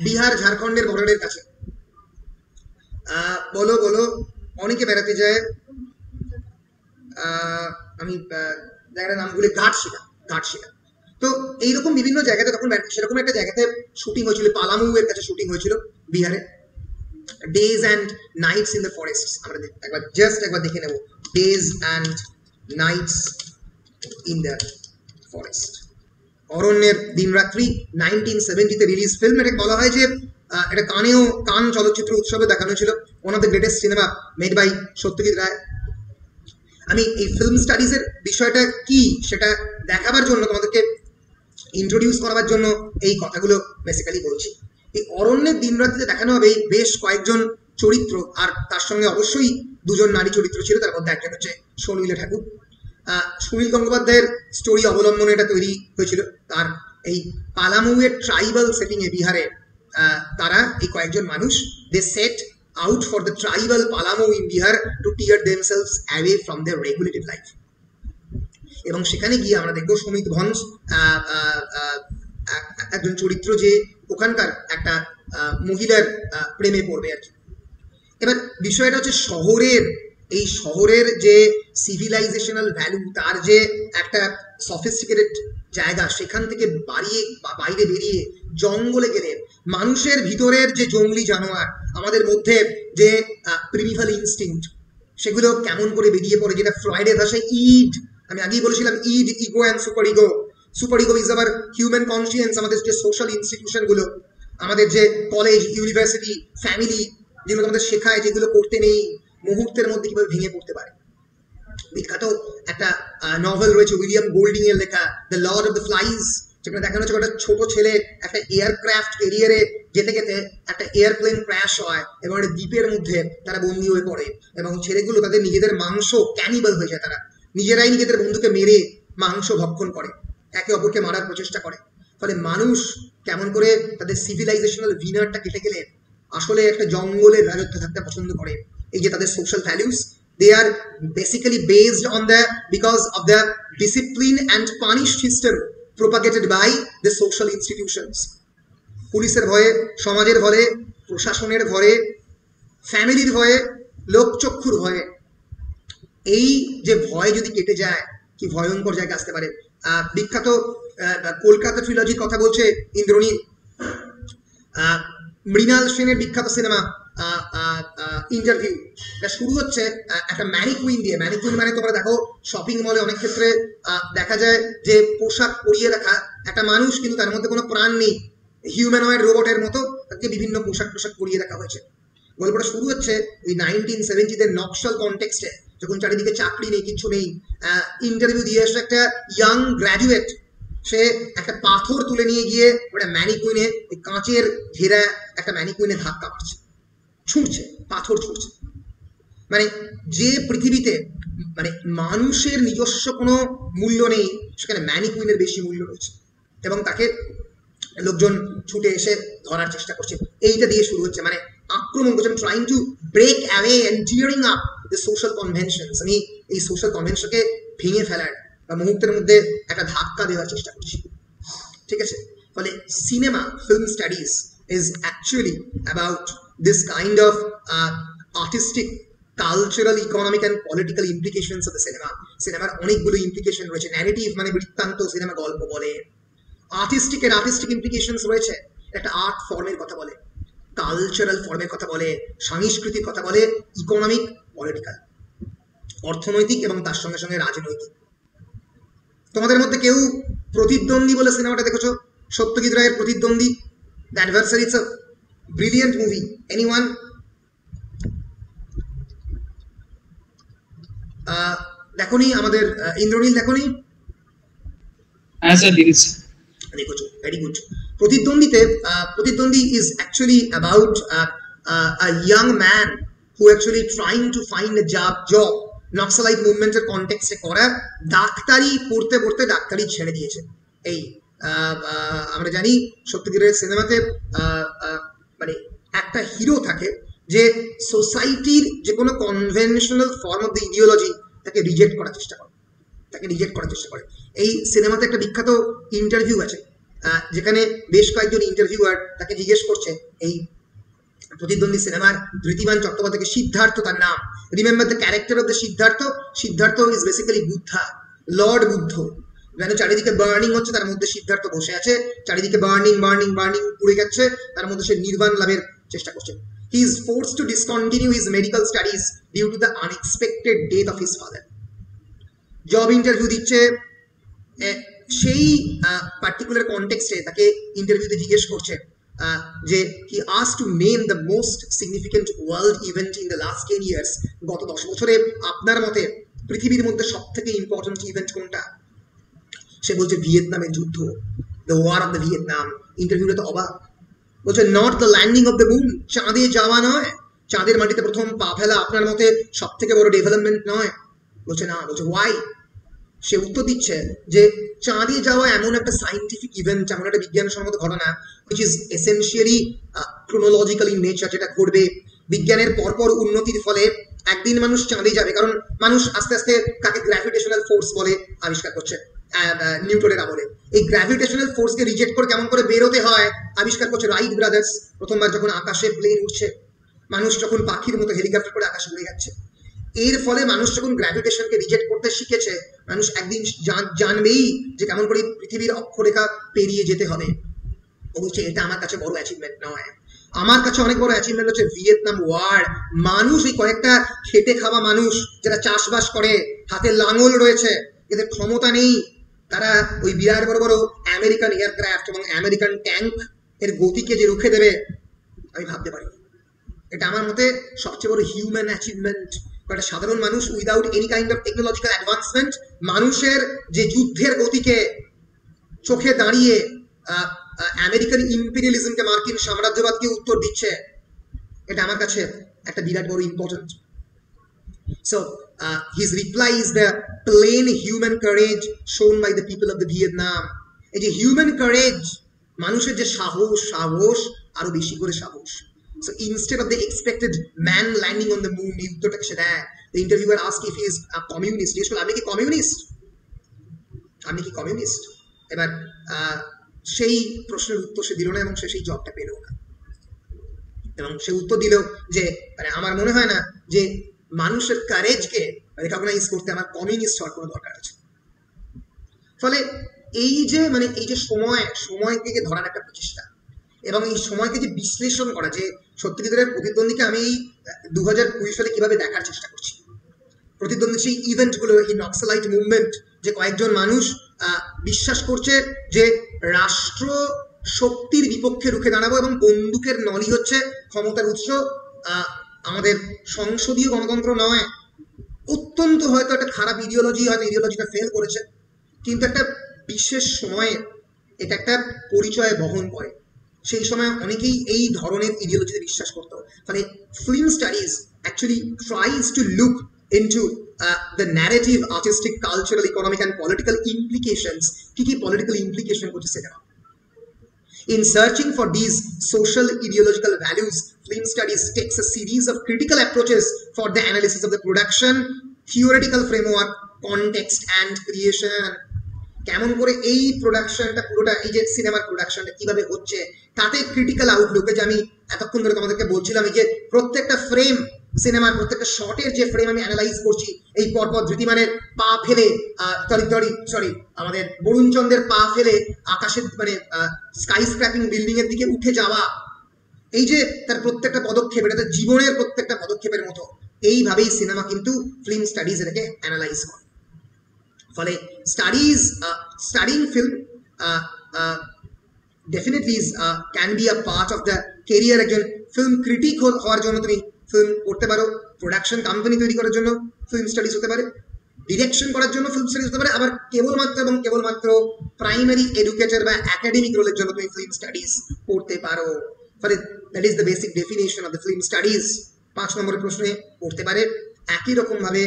বিহার ঝাড়খণ্ডের বর্ডারের কাছে, বলো বলো, অনেকে বেড়াতে যায়, আমি জায়গাটার নাম ভুলে, ঘাটশিলা, ঘাটশিলা। তো এইরকম বিভিন্ন জায়গাতে তখন সেরকম একটা জায়গাতে শুটিং হয়েছিল, পালামৌ এর কাছে শুটিং হয়েছিল বিহারে, days and nights in the forest. আমরা একবার দেখে নেব, days and nights in the forest, অরণ্যের দিনরাত্রি, 1970-তে রিলিজ ফিল্ম। এটা বলা হয় যে এটা কান চলচ্চিত্র উৎসবে দেখানো ছিল, one of the greatest cinema made by Satyajit Ray. আমি এই ফিল্ম স্টাডিজের বিষয়টা কি সেটা দেখাবার জন্য তোমাদেরকে ইন্ট্রোডিউস করার জন্য এই কথাগুলো বেসিক্যালি বলছি। এই অরণ্যের দিনরাত্রিতে দেখানো হবে বেশ কয়েকজন চরিত্র, আর তার সঙ্গে অবশ্যই দুজন নারী চরিত্র ছিল, তার মধ্যে একজন হচ্ছে শর্মিলা ঠাকুর। সুনীল গঙ্গোপাধ্যায়ের স্টোরি অবলম্বনে এটা তৈরি হয়েছিল। তার এই পালামৌয়ের ট্রাইবাল সেটিংয়ে বিহারে তারা এই কয়েকজন মানুষ দে set out for the tribal Palamou in Bihar to tear themselves away from their regulated life. এবং সেখানে গিয়ে আমরা দেখবো সুমিত ভঞ্জ একজন চরিত্র যে ওখানকার একটা মহিলার প্রেমে পড়বে আর কি। এবার বিষয়টা হচ্ছে এই শহরের যে সিভিলাইজেশনাল ভ্যালু, তার যে একটা সফিস্টিকেটেড জায়গা, সেখান থেকে বাইরে বেরিয়ে জঙ্গলে গেলে মানুষের ভিতরের যে জঙ্গলি জানোয়ার, আমাদের মধ্যে যে প্রিমিভাল ইনস্টিংক্ট, সেগুলো কেমন করে বেরিয়ে পড়ে, যেটা ফ্রয়েডের ভাষায় ইড, আমি আগেই বলেছিলাম id, ego and super ego. Super ego is our human conscience. আমাদের যে সোশ্যাল ইনস্টিটিউশনগুলো, আমাদের যে কলেজ, ইউনিভার্সিটি, ফ্যামিলি, যেগুলো আমাদের শেখায়, যেগুলো করতে নেই, মুহূর্তের মধ্যে কিভাবে ভেঙে পড়তে পারে। বিখ্যাত একটা নভেল রয়েছে উইলিয়াম গোল্ডিং এর লেখা the Lord of the flies, যেখানে দেখানো হচ্ছে একটা ছোট ছেলে একটা এয়ারক্রাফট ক্যারিয়ারে যেতে যেতে একটা এয়ারপ্লেন ক্র্যাশ হয় এবং একটা দ্বীপের মধ্যে তারা বন্দী হয়ে পড়ে, এবং ছেলেগুলো তাদের নিজেদের মাংস ক্যানিবাল হয়ে যায়, তারা নিজেরাই নিজেদের বন্ধুকে মেরে মাংস ভক্ষণ করে, একে অপরকে মারার প্রচেষ্টা করে। ফলে মানুষ কেমন করে তাদের সিভিলাইজেশনাল ভিনারটা কেটে গেলে আসলে একটা জঙ্গলের রাজত্ব থাকতে পছন্দ করে। এই যে তাদের social values, they are basically based on because of the discipline and punish system propagated by the social institutions. পুলিশের ভয়ে, সমাজের ভয়ে, প্রশাসনের ভয়ে, ফ্যামিলির ভয়ে, লোকচক্ষুর ভয়ে। এই যে ভয় যদি কেটে যায়, কি ভয়ঙ্কর জায়গা আসতে পারে। বিখ্যাত কলকাতা ট্রিলজির কথা বলছে ইন্দ্রনীল। মৃণাল সেনের বিখ্যাত সিনেমা ইন্টারভিউ, এটা শুরু হচ্ছে একটা ম্যানিকুইন দিয়ে। ম্যানিকুইন মানে তোমরা দেখো শপিং মলে অনেক ক্ষেত্রে দেখা যায় যে পোশাক পরিয়ে রাখা একটা মানুষ, কিন্তু তার মধ্যে কোনো প্রাণ নেই, হিউম্যানয়েড রোবটের মতো তাকে বিভিন্ন পোশাক পরিয়ে রাখা হয়েছে। গল্পটা শুরু হচ্ছে ওই 1970 নকশাল কনটেক্সটে, যখন চারিদিকে চাকরি নেই, কিছু নেই। ইন্টারভিউ দিয়ে আসছে একটা ইয়াং গ্র্যাজুয়েট, সে একটা পাথর তুলে নিয়ে গিয়ে ওটা ম্যানিকুইনে, ওই কাঁচের ঘেরা একটা ম্যানিকুইনে ধাক্কা মারছে, ছুঁড়ছে, পাথর ছুঁড়ছে। মানে যে পৃথিবীতে মানে মানুষের নিজস্ব কোনো মূল্য নেই, সেখানে ম্যানিকুইনের বেশি মূল্য রয়েছে, এবং তাকে লোকজন ছুটে এসে ধরার চেষ্টা করছে। এইটা দিয়ে শুরু হচ্ছে, মানে আক্রমণ করছে, trying to break away and tearing up the social conventions. আমি এই সোশ্যাল কনভেনশনকে ভেঙে ফেলার বা মুহূর্তের মধ্যে একটা ধাক্কা দেওয়ার চেষ্টা করছি, ঠিক আছে। ফলে cinema, film studies is actually about this kind of artistic, cultural, economic and political implications of the cinema. সিনেমার অনেকগুলো ইমপ্লিকেশন রয়েছে। ন্যারেটিভ মানে বৃত্তান্ত, সিনেমা গল্প বলে। আর্টিস্টিক ইমপ্লিকেশনস রয়েছে, একটা আর্ট ফর্মের কথা বলে, কালচারাল ফর্মের কথা বলে, সাংস্কৃতিক কথা বলে, ইকোনমিক, পলিটিক্যাল, অর্থনৈতিক এবং তার সঙ্গে সঙ্গে রাজনৈতিক। তোমাদের মধ্যে কেউ প্রতিদ্বন্দ্বী বলে সিনেমাটা দেখেছো? সত্যজিৎ রায়ের প্রতিদ্বন্দ্বী, the adversary. It's a brilliant movie. Anyone? দেখোনি আমাদের ইন্দ্রনীল? দেখোনি? হ্যাঁ স্যার দেখেছি। দেখেছো, ভেরি গুড। প্রতিদ্বন্দ্বী is actually about a young man who actually trying to find a job. Naxalite মুভমেন্টের কনটেক্সটে করা, ডাক্তারি পড়তে পড়তে ডাক্তারি ছেড়ে দিয়েছে। এই আমরা জানি সত্যজিতের সিনেমাতে মানে একটা হিরো থাকে যে সোসাইটির যে কোনো conventional form of the ideology তাকে রিজেক্ট করার চেষ্টা করে। এই সিনেমাতে একটা বিখ্যাত ইন্টারভিউ আছে, যেখানে বেশ কয়েকজন ইন্টারভিউয়ার তাকে জিজ্ঞেস করছে, এই প্রতিদ্বন্দ্বী সিনেমার ধৃতিমান চট্টোপাধ্যায়কে, সিদ্ধার্থ তার নাম। Remember the character of the Siddhartha is basically Buddha, lord Buddha. যেন চারিদিকে বার্নিং হচ্ছে, তার মধ্যে সিদ্ধার্থ বসে আছে, চারিদিকে বার্নিং পুড়ে যাচ্ছে, তার মধ্যে সে নির্বাণ লাভের চেষ্টা করছে। He is forced to discontinue his medical studies due to the unexpected death of his father. Job interview দিচ্ছে, সেই পার্টিকুলার কনটেক্সটে তাকে ইন্টারভিউতে জিজ্ঞেস করছে যে he asked to name the most significant world event in the last 10 years। গত 10 বছরে আপনার মতে পৃথিবীর মধ্যে সব থেকে ইম্পর্টেন্ট ইভেন্ট কোনটা? সে বলছে ভিয়েতনামের যুদ্ধ। The war of the Vietnam. ইন্টারভিউটা তো অবাক, বলছে not the landing of the moon, চাঁদে যাওয়া নয়, চাঁদের মাটিতে প্রথম পা ফেলা আপনার মতে সব থেকে বড় ডেভেলপমেন্ট নয়। বলছে না, বলছে ওয়াই। সে উত্তর দিচ্ছে যে চাঁদে যাওয়া এমন একটা সাইন্টিফিক ইভেন্ট, এমন একটা বিজ্ঞানসম্মত ঘটনা which is essentially chronological in nature, যেটা ঘটবে বিজ্ঞানের পরপর উন্নতির ফলে একদিন মানুষ চাঁদে যাবে। কারণ মানুষ আস্তে আস্তে কাকে গ্র্যাভিটেশনাল ফোর্স বলে আবিষ্কার করছে নিউটনের আমলে। এই গ্র্যাভিটেশনাল ফোর্সকে রিজেক্ট করে কেমন করে বেরোতে হয় আবিষ্কার করছে রাইট ব্রাদার্স। প্রথমবার যখন আকাশে প্লেন উঠছে, মানুষ যখন পাখির মতো হেলিকপ্টার করে আকাশে উড়ে যাচ্ছে, এর ফলে মানুষ যখন গ্র্যাভিটেশনকে রিজেক্ট করতে শিখেছে, মানুষ একদিন জানবেই যে কেমন করে পৃথিবীর অক্ষরেখা পেরিয়ে যেতে হবে। ও বলছে এটা আমার কাছে বড় অ্যাচিভমেন্ট নয়, আমার কাছে অনেক বড় অ্যাচিভমেন্ট হচ্ছে ভিয়েতনাম ওয়ার। মানুষ, এই কয়েকটা খেটে খাওয়া মানুষ যারা চাষবাস করে, হাতে লাঙল রয়েছে, এদের ক্ষমতা নেই, তারা ওই বিরাট বড় বড় আমেরিকান এয়ারক্রাফট এবং আমেরিকান ট্যাঙ্ক এর গতিকে যে রুখে দেবে আমি ভাবতে পারি। এটা আমার মতে সবচেয়ে বড় হিউম্যান অ্যাচিভমেন্ট। একটা সাধারণ মানুষ without any kind of technological advancement মানুষের যে যুদ্ধের গতিকে চোখে দাঁড়িয়ে আমেরিকান ইম্পেরিয়ালিজমকে, মার্কিন সাম্রাজ্যবাদকে উত্তর দিচ্ছে, এটা আমার কাছে একটা বিরাট বড় important. So his reply is the plain human courage shown by the people of the Vietnam. এই যে হিউম্যান কারেজ, মানুষের যে সাহস, সাহস আরো বেশি করে সাহস। So instead of the expected man landing on the moon, the interviewer asked if he is a communist. আপনি কি কমিউনিস্ট? আপনি কি কমিউনিস্ট? এবার সেই প্রশ্নের উত্তর সে দিল না এবং সে সেই জবটা পেল না। এবং সে উত্তর দিল যে মানে আমার মনে হয় না যে মানুষের কারেজকে রিকগনাইজ করতে আমার কমিউনিস্ট হওয়ার কোনো দরকার আছে। ফলে এই যে মানে এই যে সময়কে ধরার একটা প্রচেষ্টা এবং এই সময়কে যে বিশ্লেষণ করা, যে সত্যিকারের প্রতিদ্বন্দ্বীকে আমি এই 2020 সালে কিভাবে দেখার চেষ্টা করছি, প্রতিদ্বন্দ্বী সেই ইভেন্টগুলো, এই নক্সালাইট মুভমেন্ট, যে কয়েকজন মানুষ বিশ্বাস করছে যে রাষ্ট্র শক্তির বিপক্ষে রুখে দাঁড়াবো এবং বন্দুকের নলি হচ্ছে ক্ষমতার উৎস, আমাদের সংসদীয় গণতন্ত্র নয়। অত্যন্ত হয়তো একটা খারাপ ইডিওলজি, হয়তো ইডিওলজিটা ফেল করেছে, কিন্তু একটা বিশেষ সময়ে এটা একটা পরিচয় বহন করে। সেই সময় অনেকেই এই ধরনের ইডিওলজিতে বিশ্বাস করতো। ফলে film studies actually tries to look into the narrative, artistic, cultural, economic and political implications. কি কি পলিটিক্যাল ইমপ্লিকেশন করছে cinema. In searching for these social ideological values, film studies takes a series of critical approaches for the analysis of the production, theoretical framework, context and creation. কেমন করে এই প্রোডাকশনটা, পুরোটা এই যে সিনেমার প্রোডাকশনটা কিভাবে হচ্ছে, তাতে ক্রিটিক্যাল আউটলুকে, যে আমি এতক্ষণ ধরে তোমাদেরকে বলছিলাম, এই যে প্রত্যেকটা ফ্রেম, সিনেমার প্রত্যেকটা শটের যে ফ্রেম আমি অ্যানালাইজ করছি, এই পরপর ধৃতিমানের পা ফেলে আমাদের বরুণ চন্দ্রের পা ফেলে আকাশের মানে স্কাই স্ক্র্যাপিং বিল্ডিং এর দিকে উঠে যাওয়া, এই যে তার প্রত্যেকটা পদক্ষেপ, এটা তার জীবনের প্রত্যেকটা পদক্ষেপের মতো, এইভাবেই সিনেমা কিন্তু ফিল্ম স্টাডিজ এটাকে অ্যানালাইজ করে। ফলে studying film definitely can be a part of the career। একজন ফিল্ম ক্রিটিক হওয়ার জন্য তুমি ফিল্ম করতে পারো, প্রোডাকশন কোম্পানি তৈরি করার জন্য ফিল্ম স্টাডিজ হতে পারে, ডিরেকশন করার জন্য ফিল্ম স্টাডিজ হতে পারে, আবার কেবলমাত্র প্রাইমারি এডুকেটর বা একাডেমিক রোলের জন্য তুমি ফিল্ম স্টাডিজ করতে পারো। ফলে that is the basic definition of the film studies. 5 নম্বরের প্রশ্নে পড়তে পারে একই রকম ভাবে,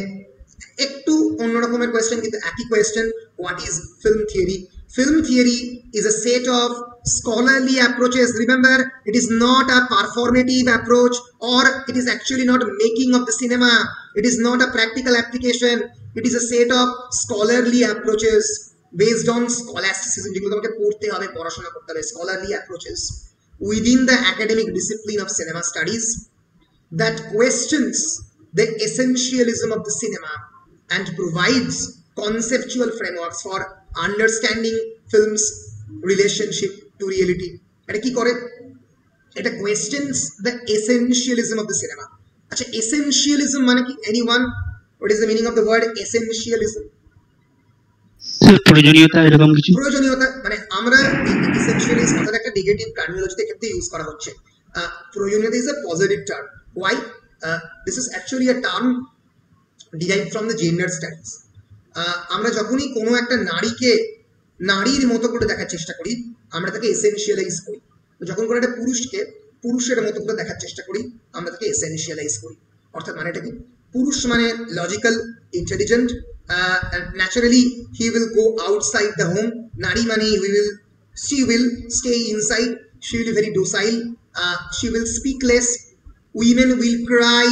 একটু অন্য রকমের কোয়েশ্চেন কিন্তু একই question. What is film theory? Film theory is a set of scholarly approaches. Remember, it is not a performative approach, or it is actually not making of the cinema. It is not a practical application. It is a set of scholarly approaches based on scholasticism. যেগুলো তোমাকে পড়তে হবে, পড়াশোনা করতে হবে। Scholarly approaches within the academic discipline of cinema studies that questions the essentialism of the cinema and provides conceptual frameworks for understanding film's relationship to reality. এটা কি করে? এটা questions the essentialism of the cinema. আচ্ছা, essentialism মানে কি? Anyone? What is the meaning of the word essentialism? প্রয়োজনীয়তা, এরকম কিছু। প্রয়োজনীয়তা মানে আমরা essentialism কথাটা একটা নেগেটিভ টার্মিনোলজিতে ক্ষেত্রে ইউজ করা হচ্ছে। প্রয়োজনীয়তা is a positive term. Why? This is actually a term derived from the gender studies. আমরা যখনই কোনো একটা নারীর মতো করে দেখার চেষ্টা করি, আমরা তাকে এসেনশিয়ালাইজ করি। যখন করে একটা পুরুষকে পুরুষের মতো করে দেখার চেষ্টা করি, আমরা তাকে এসেনশিয়ালাইজ করি। অর্থাৎ মানে এটা কি, পুরুষ মানে logical, intelligent, naturally he will go outside the home. নারী মানে she will stay inside, she will be very docile, she will speak less, women will cry,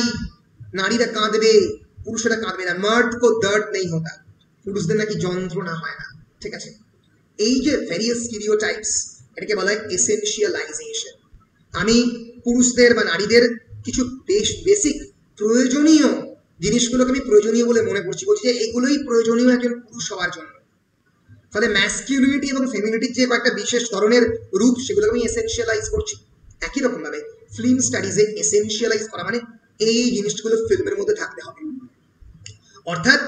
নারীরা কাঁদবে, পুরুষেরা কাঁদবে না। মার্দ কো দর্দ নেই হতা, পুরুষদের নাকি যন্ত্রণা হয় না, ঠিক আছে। এই যে ভেরিয়াস স্টিরিওটাইপস, এটাকে বলা হয় এসেনশিয়ালাইজেশন। আমি পুরুষদের বা নারীদের কিছু বেসিক প্রয়োজনীয় জিনিসগুলোকে আমি প্রয়োজনীয় বলে মনে করছি, বলছি যে এগুলোই প্রয়োজনীয় একজন পুরুষ হওয়ার জন্য। ফলে ম্যাসকিউলিনিটি এবং ফেমিনিটির যে কয়েকটা বিশেষ ধরনের রূপ, সেগুলোকে আমি এসেনশিয়ালাইজ করছি। একই রকম ভাবে ফিল্ম স্টাডিজে এসেনশিয়ালাইজ করা মানে এই জিনিসগুলো ফিল্মের মধ্যে থাকতে হবে। অর্থাৎ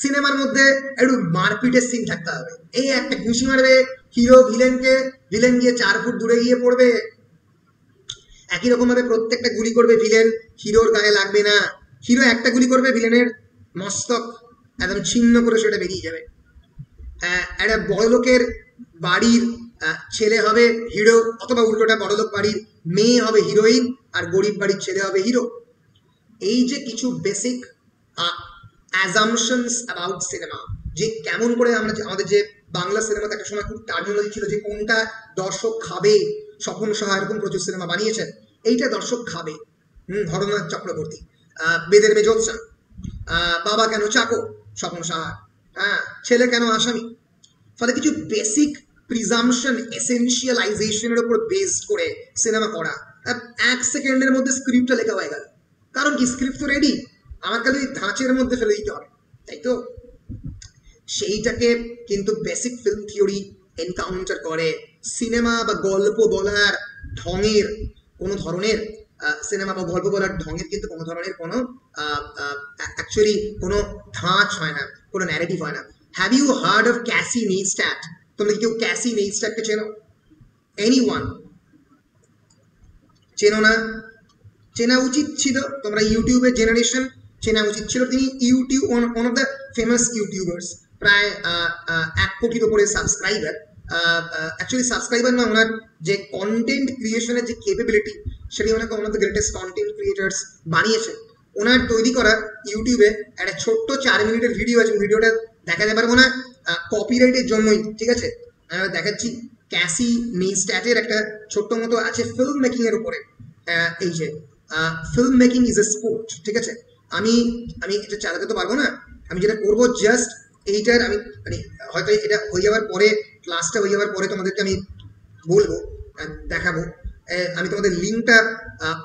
সিনেমার মধ্যে একটু মারপিটের সিন থাকতে হবে, এই একটা ঘুষি মারবে হিরো ভিলেনকে, ভিলেন গিয়ে 4 ফুট দূরে গিয়ে পড়বে। একই রকম ভাবে প্রত্যেকটা গুলি করবে ভিলেন, হিরোর গায়ে লাগবে না। হিরো একটা গুলি করবে, ভিলেনের মস্তক একদম ছিন্ন করে সেটা বেরিয়ে যাবে। একটা বড়লোকের বাড়ির ছেলে হবে হিরো, অথবা উল্টোটা বড়লোক বাড়ির মেয়ে হবে হিরোইন, আর গরিব বাড়ির ছেলে হবে হিরো। এই যে কিছু বেসিক অ্যাজাম্পশনস অ্যাবাউট সিনেমা, যে কেমন করে আমরা আমাদের যে বাংলা সিনেমাতে একটা সময় খুব টার্মিনোলজি ছিল যে কোনটা দর্শক খাবে, স্বপন সাহা এরকম প্রচুর সিনেমা বানিয়েছেন, এইটা দর্শক খাবে, হরনাথ চক্রবর্তী, বেদের মেজোৎসা, বাবা কেন চাকর স্বপন সাহা, ছেলে কেন আসামি। ফলে কিছু বেসিক প্রিজাম্পশন এসেনশিয়ালাইজেশনের উপর বেসড করে সিনেমা করা। 1 সেকেন্ডের মধ্যে স্ক্রিপ্টটা লেখা হয়ে গেল, কারণ কি স্ক্রিপ্ট তো রেডি, আমার খালি ধাঁচের মধ্যে ফেলে দিতে হবে, তাই তো। সেইটাকে কিন্তু বেসিক ফিল্ম থিওরি এনকাউন্টার করে। সিনেমা বা গল্প বলার ঢঙের কোনো ধরনের সিনেমা বা গল্প বলার ঢঙের কিন্তু কোনো ধরনের কোনো অ্যাকচুয়ালি কোনো ধাঁচ হয় না, কোনো ন্যারেটিভ হয় না। Have you heard of Casey Neistat? তোমরা কেউ ক্যাসি নেইস্ট্যাটকে চেনো? এনিওয়ান? চেনো না? চেনা উচিত ছিল, তোমরা ইউটিউবের জেনারেশন, চেনা উচিত ছিল। তিনি YouTube one of the famous YouTubers, প্রায় 1 কোটির উপরে সাবস্ক্রাইবার। অ্যাকচুয়ালি সাবস্ক্রাইবার না, ওনার যে কন্টেন্ট ক্রিয়েশনের যে ক্যাপাবিলিটি, সেটি ওনাকে one of the greatest content creators বানিয়েছে। ওনার তৈরি করা ইউটিউবে একটা ছোট্ট 4 মিনিটের ভিডিও আছে, ভিডিওটা দেখাতে পারবো না কপিরাইটের জন্যই, ঠিক আছে। দেখাচ্ছি, ক্যাসি নেইস্ট্যাটের একটা ছোট্ট মতো আছে ফিল্ম মেকিং এর উপরে। এই যে film making is a sport, ঠিক আছে। আমি এটা চালাতে তো পারবো না, আমি যেটা করবো জাস্ট এইটার আমি মানে হয়তো এটা হয়ে যাওয়ার পরে, ক্লাসটা হয়ে যাওয়ার পরে তোমাদেরকে আমি বলবো, দেখাবো। আমি তোমাদের লিঙ্কটা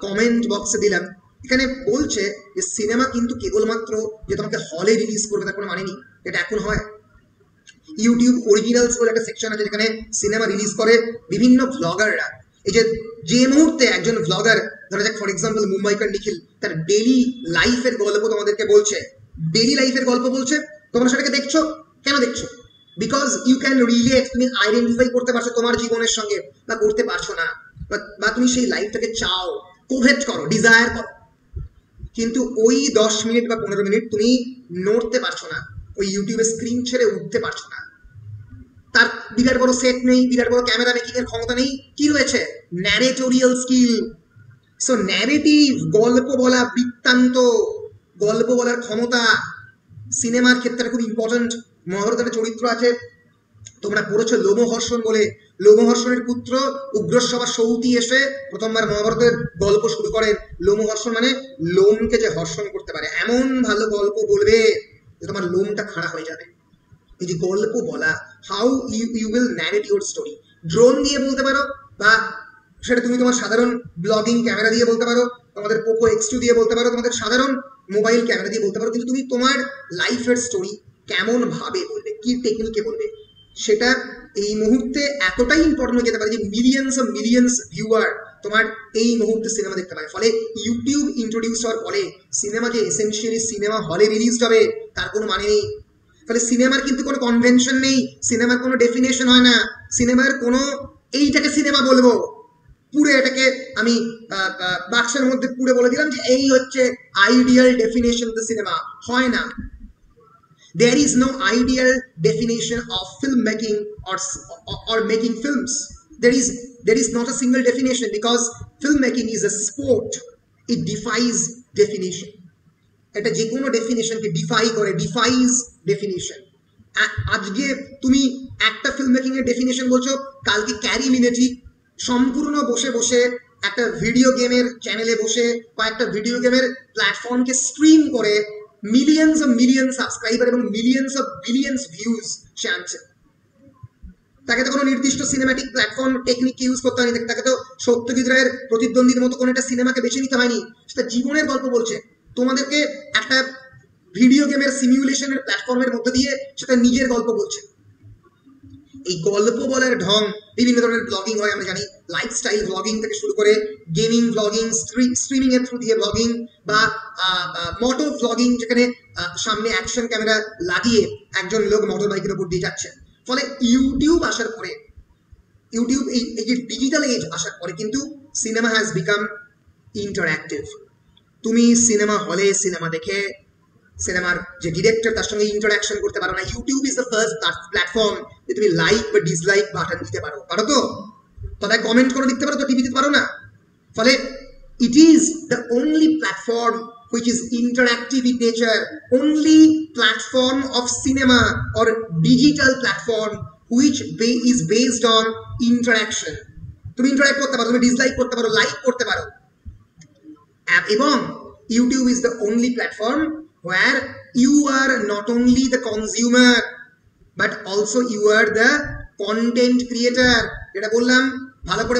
কমেন্ট বক্সে দিলাম। এখানে বলছে যে সিনেমা কিন্তু কেবলমাত্র যে তোমাকে হলে রিলিজ করবে তার কোনো মানে নেই, এটা এখন হয়। ইউটিউব অরিজিনালস বলে একটা সেকশন আছে যেখানে সিনেমা রিলিজ করে বিভিন্ন ভ্লগাররা। এই যে মুহূর্তে একজন ভ্লগার, ধরা যাক ফর এক্সাম্পল মুম্বাইকার নিখিল, তার ডেইলি লাইফের গল্প তোমাদেরকে বলছে, ডেইলি লাইফের গল্প বলছে, তোমরা সেটাকে দেখছো। কেন দেখছো? বিকজ ইউ ক্যান রিলেট, তুমি আইডেন্টিফাই করতে পারছো তোমার জীবনের সঙ্গে, বা করতে পারছো না, বা তুমি সেই লাইফটাকে চাও, কোভেট করো, ডিজায়ার করো, কিন্তু ওই 10 মিনিট বা 15 মিনিট তুমি নড়তে পারছো না, ওই ইউটিউবে স্ক্রিন ছেড়ে উঠতে পারছো না। তার বিরাট বড় সেট নেই, বিরাট বড় ক্যামেরা মেকিং এর ক্ষমতা নেই, কি রয়েছে? ন্যারেটোরিয়াল স্কিল। সো ন্যারেটিভ, গল্প বলা, বৃত্তান্ত, গল্প বলার ক্ষমতা সিনেমার ক্ষেত্রে খুব ইম্পর্টেন্ট। মহাভারতের চরিত্র আছে, তোমরা পড়েছো লোমহর্ষণ বলে। লোমহর্ষণের পুত্র উগ্রশ্রবা সৌতি এসে প্রথমবার মহাভারতের গল্প শুরু করেন। লোমহর্ষণ মানে লোমকে যে হর্ষণ করতে পারে, এমন ভালো গল্প বলবে যে তোমার লোমটা খাড়া হয়ে যাবে। এই যে গল্প বলা, how you will narrate your story. Drone দিয়ে বলতে পারো, বা সেটা তুমি তোমার সাধারণ ব্লগিং ক্যামেরা দিয়ে বলতে পারো, তোমাদের পোকো X2 দিয়ে বলতে পারো, তোমাদের সাধারণ মোবাইল ক্যামেরা দিয়ে বলতে পারো, কিন্তু তুমি তোমার লাইফের স্টোরি কেমন ভাবে বলবে, কি টেকনিকে বলবে, সেটা এই মুহূর্তে এতটাই ইম্পর্টেন্ট হয়ে যেতে পারে যে মিলিয়ন্স ভিউয়ার তোমার এই মুহূর্তে সিনেমা দেখতে পায়। ফলে ইউটিউব ইন্ট্রোডিউস হওয়ার ফলে সিনেমা যে এসেনশিয়ালি সিনেমা হলে রিলিজ হবে তার কোনো মানে নেই। ফলে সিনেমার কিন্তু কোনো কনভেনশন নেই, সিনেমার কোনো ডেফিনেশন হয় না, সিনেমার কোনো এইটাকে সিনেমা বলবো পুরো এটাকে আমি বাক্সের মধ্যে পুরো বলে দিলাম যে এই হচ্ছে ideal definition of the cinema, হয় না। There is no ideal definition of filmmaking or making films. There is not a single definition, because filmmaking is a sport. It defies definition. এটা যে কোনো ডেফিনেশনকে ডিফাই করে, ডিফাইজ ডেফিনেশন। আজকে তুমি একটা film making এর ডেফিনেশন বলছো, কালকে ক্যারি মিনেটি সম্পূর্ণ বসে বসে একটা ভিডিও গেমের চ্যানেলে বসে কয়েকটা ভিডিও গেমের প্ল্যাটফর্মকে স্ট্রিম করে মিলিয়ন সাবস্ক্রাইবার এবং মিলিয়ন্স অফ বিলিয়ন্স ভিউজ সে আনছে। তাকে তো কোনো নির্দিষ্ট সিনেম্যাটিক প্ল্যাটফর্ম টেকনিক ইউজ করতে হয়নি, তাকে তো সত্যজিৎ রায়ের প্রতিদ্বন্দ্বীর মতো কোনো একটা সিনেমাকে বেছে নিতে হয়নি, সেটা জীবনের গল্প বলছে। তোমাদেরকে একটা ভিডিও গেমের সিমিউলেশনের প্ল্যাটফর্মের মধ্যে দিয়ে সেটা নিজের গল্প বলছে। এই গল্প বলার ঢং, বিভিন্ন ধরনের ব্লগিং হয় আমরা জানি, লাইফস্টাইল ব্লগিং থেকে শুরু করে গেমিং ব্লগিং, স্ট্রিমিং এর থ্রু দিয়ে ব্লগিং, বা মোটর ব্লগিং, যেখানে সামনে অ্যাকশন ক্যামেরা লাগিয়ে একজন লোক মোটর বাইকের উপর দিয়ে যাচ্ছে। ফলে ইউটিউব আসার পরে, ইউটিউব এই যে ডিজিটাল এজ আসার পরে কিন্তু সিনেমা হ্যাজ বিকাম ইন্টারঅ্যাক্টিভ। তুমি সিনেমা হলে সিনেমা দেখে সিনেমার যে ডিরেক্টর তার সঙ্গে ইন্টারঅ্যাকশন করতে পারো না। YouTube is the first platform যে তুমি লাইক বা ডিসলাইক বাটন দিতে পারো, পারো তো? তবে কমেন্ট করে দিতে পারো তো, টিভি দিতে পারো না। ফলে it is the only platform which is interactive in nature, only platform of cinema or digital platform which is based on interaction. তুমি ইন্টারঅ্যাক্ট করতে পারো, তুমি ডিসলাইক করতে পারো, লাইক করতে পারো। এবং YouTube is the only platform where you are not only the consumer but also you are the content creator. যেটা বললাম, ভালো করে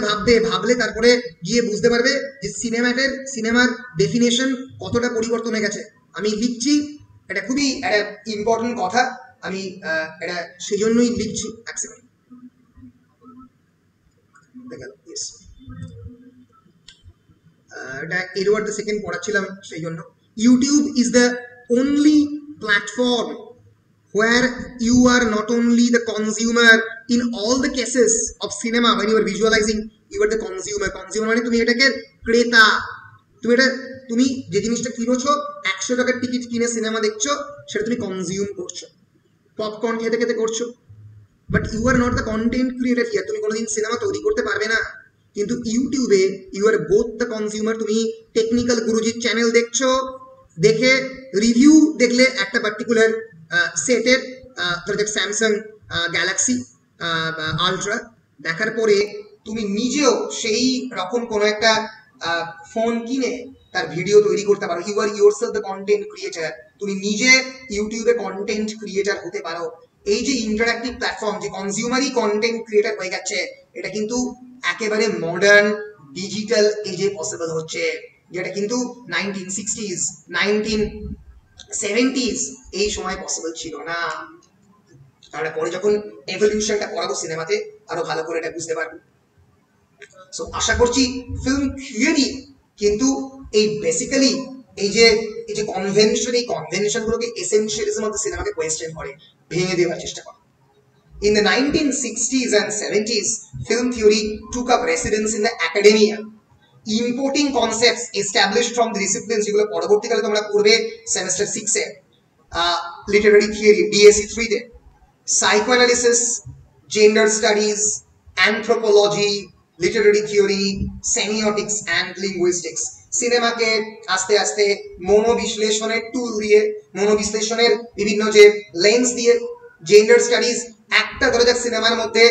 ভাবলে তারপরে গিয়ে বুঝতে পারবে যে সিনেমার ডেফিনেশন কতটা পরিবর্তন হয়ে গেছে। আমি লিখছি, এটা খুবই একটা ইম্পর্টেন্ট কথা, আমি এটা সেই জন্যই লিখছি। এক সেকেন্ড, এটা এডওয়ার্ড দ্য সেকেন্ড পড়াচ্ছিলাম সেই জন্য। YouTube is the only platform where you are not only the consumer in all the cases of cinema. When you are visualizing, you are the consumer মানে তুমি এটাকে ক্রেতা, তুমি যে জিনিসটা কিনেছো, 100 টাকার টিকিট কিনে সিনেমা দেখছো, সেটা তুমি কনজিউম করছো, পপকর্ন খেতে খেতে করছো, but you are not the content creator here. তুমি কোনোদিন সিনেমা তৈরি করতে পারবে না। কিন্তু ইউটিউবে you are both the consumer. তুমি টেকনিক্যাল গুরুজির চ্যানেল দেখছো, দেখে রিভিউ দেখলে একটা পার্টিকুলার সেটের, ধরো দেখ স্যামসাং গ্যালাক্সি আলট্রা, দেখার পরে তুমি নিজেও সেই রকম কোনো একটা ফোন কিনে তার ভিডিও তৈরি করতে পারো। You are yourself the content creator. তুমি নিজে ইউটিউবে কন্টেন্ট ক্রিয়েটার হতে পারো। এই যে ইন্টারঅ্যাক্টিভ প্ল্যাটফর্ম, যে কনজিউমারই কন্টেন্ট ক্রিয়েটার হয়ে যাচ্ছে, এটা কিন্তু একেবারে মডার্ন ডিজিটাল এজে পসিবল হচ্ছে, যেটা কিন্তু 1960s 1970s এই সময় পসিবল ছিল না। তারপরে যখন এভলিউশনটা করাবো সিনেমাতে, আরো ভালো করে এটা বুঝতে পারবো। সো আশা করছি ফিল্ম থিওরি কিন্তু এই বেসিক্যালি এই যে কনভেনশন, এই কনভেনশনগুলোকে এসেনশিয়ালিজম অফ দ্য সিনেমাকে কোয়েশ্চেন করে ভেঙে দেওয়ার চেষ্টা করে। In the 1960s and 70s, film theory took up residence in the academia, importing concepts established from the disciplines যেগুলো পরবর্তীকালে তোমরা পড়বে সেমিস্টার 6 এ, লিটারারি থিওরি ডিএসসি 3 তে, psychoanalysis, gender studies, anthropology, literary theory, semiotics and linguistics. সিনেমাকে আস্তে আস্তে মনোবিশ্লেষণের টুল দিয়ে, মনোবিশ্লেষণের বিভিন্ন যে লেন্স দিয়ে, জেন্ডার স্টাডিজ, একটা ধরে যাক সিনেমার মধ্যে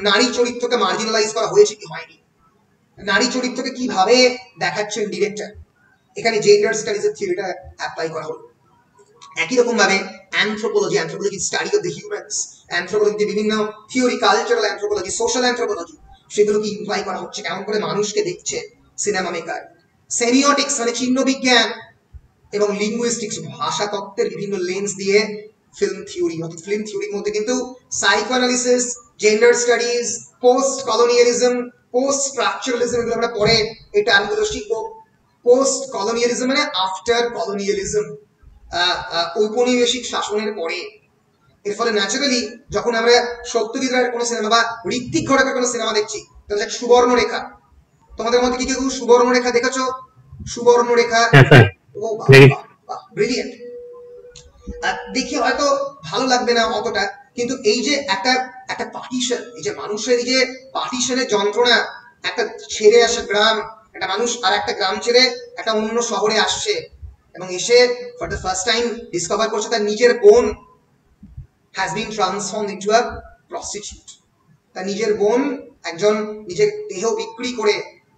নারী চরিত্রকে মার্জিনালাইজ করা হয়েছে কি হয়নি, নারী চরিত্রকে কিভাবে দেখাচ্ছেন ডিরেক্টর, এখানে জেন্ডার স্টাডিজের থিওরিটা অ্যাপ্লাই করা হলো। একই রকম ভাবে anthropology study of the humans, অ্যানথ্রোপোলজিতে বিভিন্ন theory, cultural anthropology, social anthropology, সেগুলোকে ইমপ্লাই করা হচ্ছে, কেমন করে মানুষকে দেখছে সিনেমা মেকার। সেমিওটিক্স মানে চিহ্ন বিজ্ঞান এবং লিঙ্গুইস্টিক্স ভাষা তত্ত্বের বিভিন্ন লেন্স দিয়ে ফিল্ম থিওরি। অর্থাৎ ফিল্ম থিওরির মধ্যে কিন্তু psychoanalysis, gender studies, post colonialism, post structuralism, এগুলো আমরা পরে এই টার্মগুলো শিখবো। পোস্ট কলোনিয়ালিজম মানে আফটার কলোনিয়ালিজম, ঔপনিবেশিক শাসনের পরে। এর ফলে ন্যাচারালি যখন আমরা সত্যজিৎ রায়ের কোনো সিনেমা বা ঋত্বিক ঘটকের কোনো সিনেমা দেখছি, তাহলে সুবর্ণরেখা, তোমাদের মধ্যে কি কেউ সুবর্ণরেখা দেখেছো? সুবর্ণরেখা, ও ব্রিলিয়েন্ট। দেখে হয়তো ভালো লাগবে না অতটা, কিন্তু এই যে একটা একটা পার্টিশন, এই যে মানুষের এই যে পার্টিশনের যন্ত্রণা, একটা ছেড়ে আসা গ্রাম, একটা মানুষ আর একটা গ্রাম ছেড়ে একটা অন্য শহরে আসছে এবং এসে for the first time discover করছে তার নিজের বোন has been transformed into a prostitute. তার নিজের বোন একজন নিজের দেহ বিক্রি করে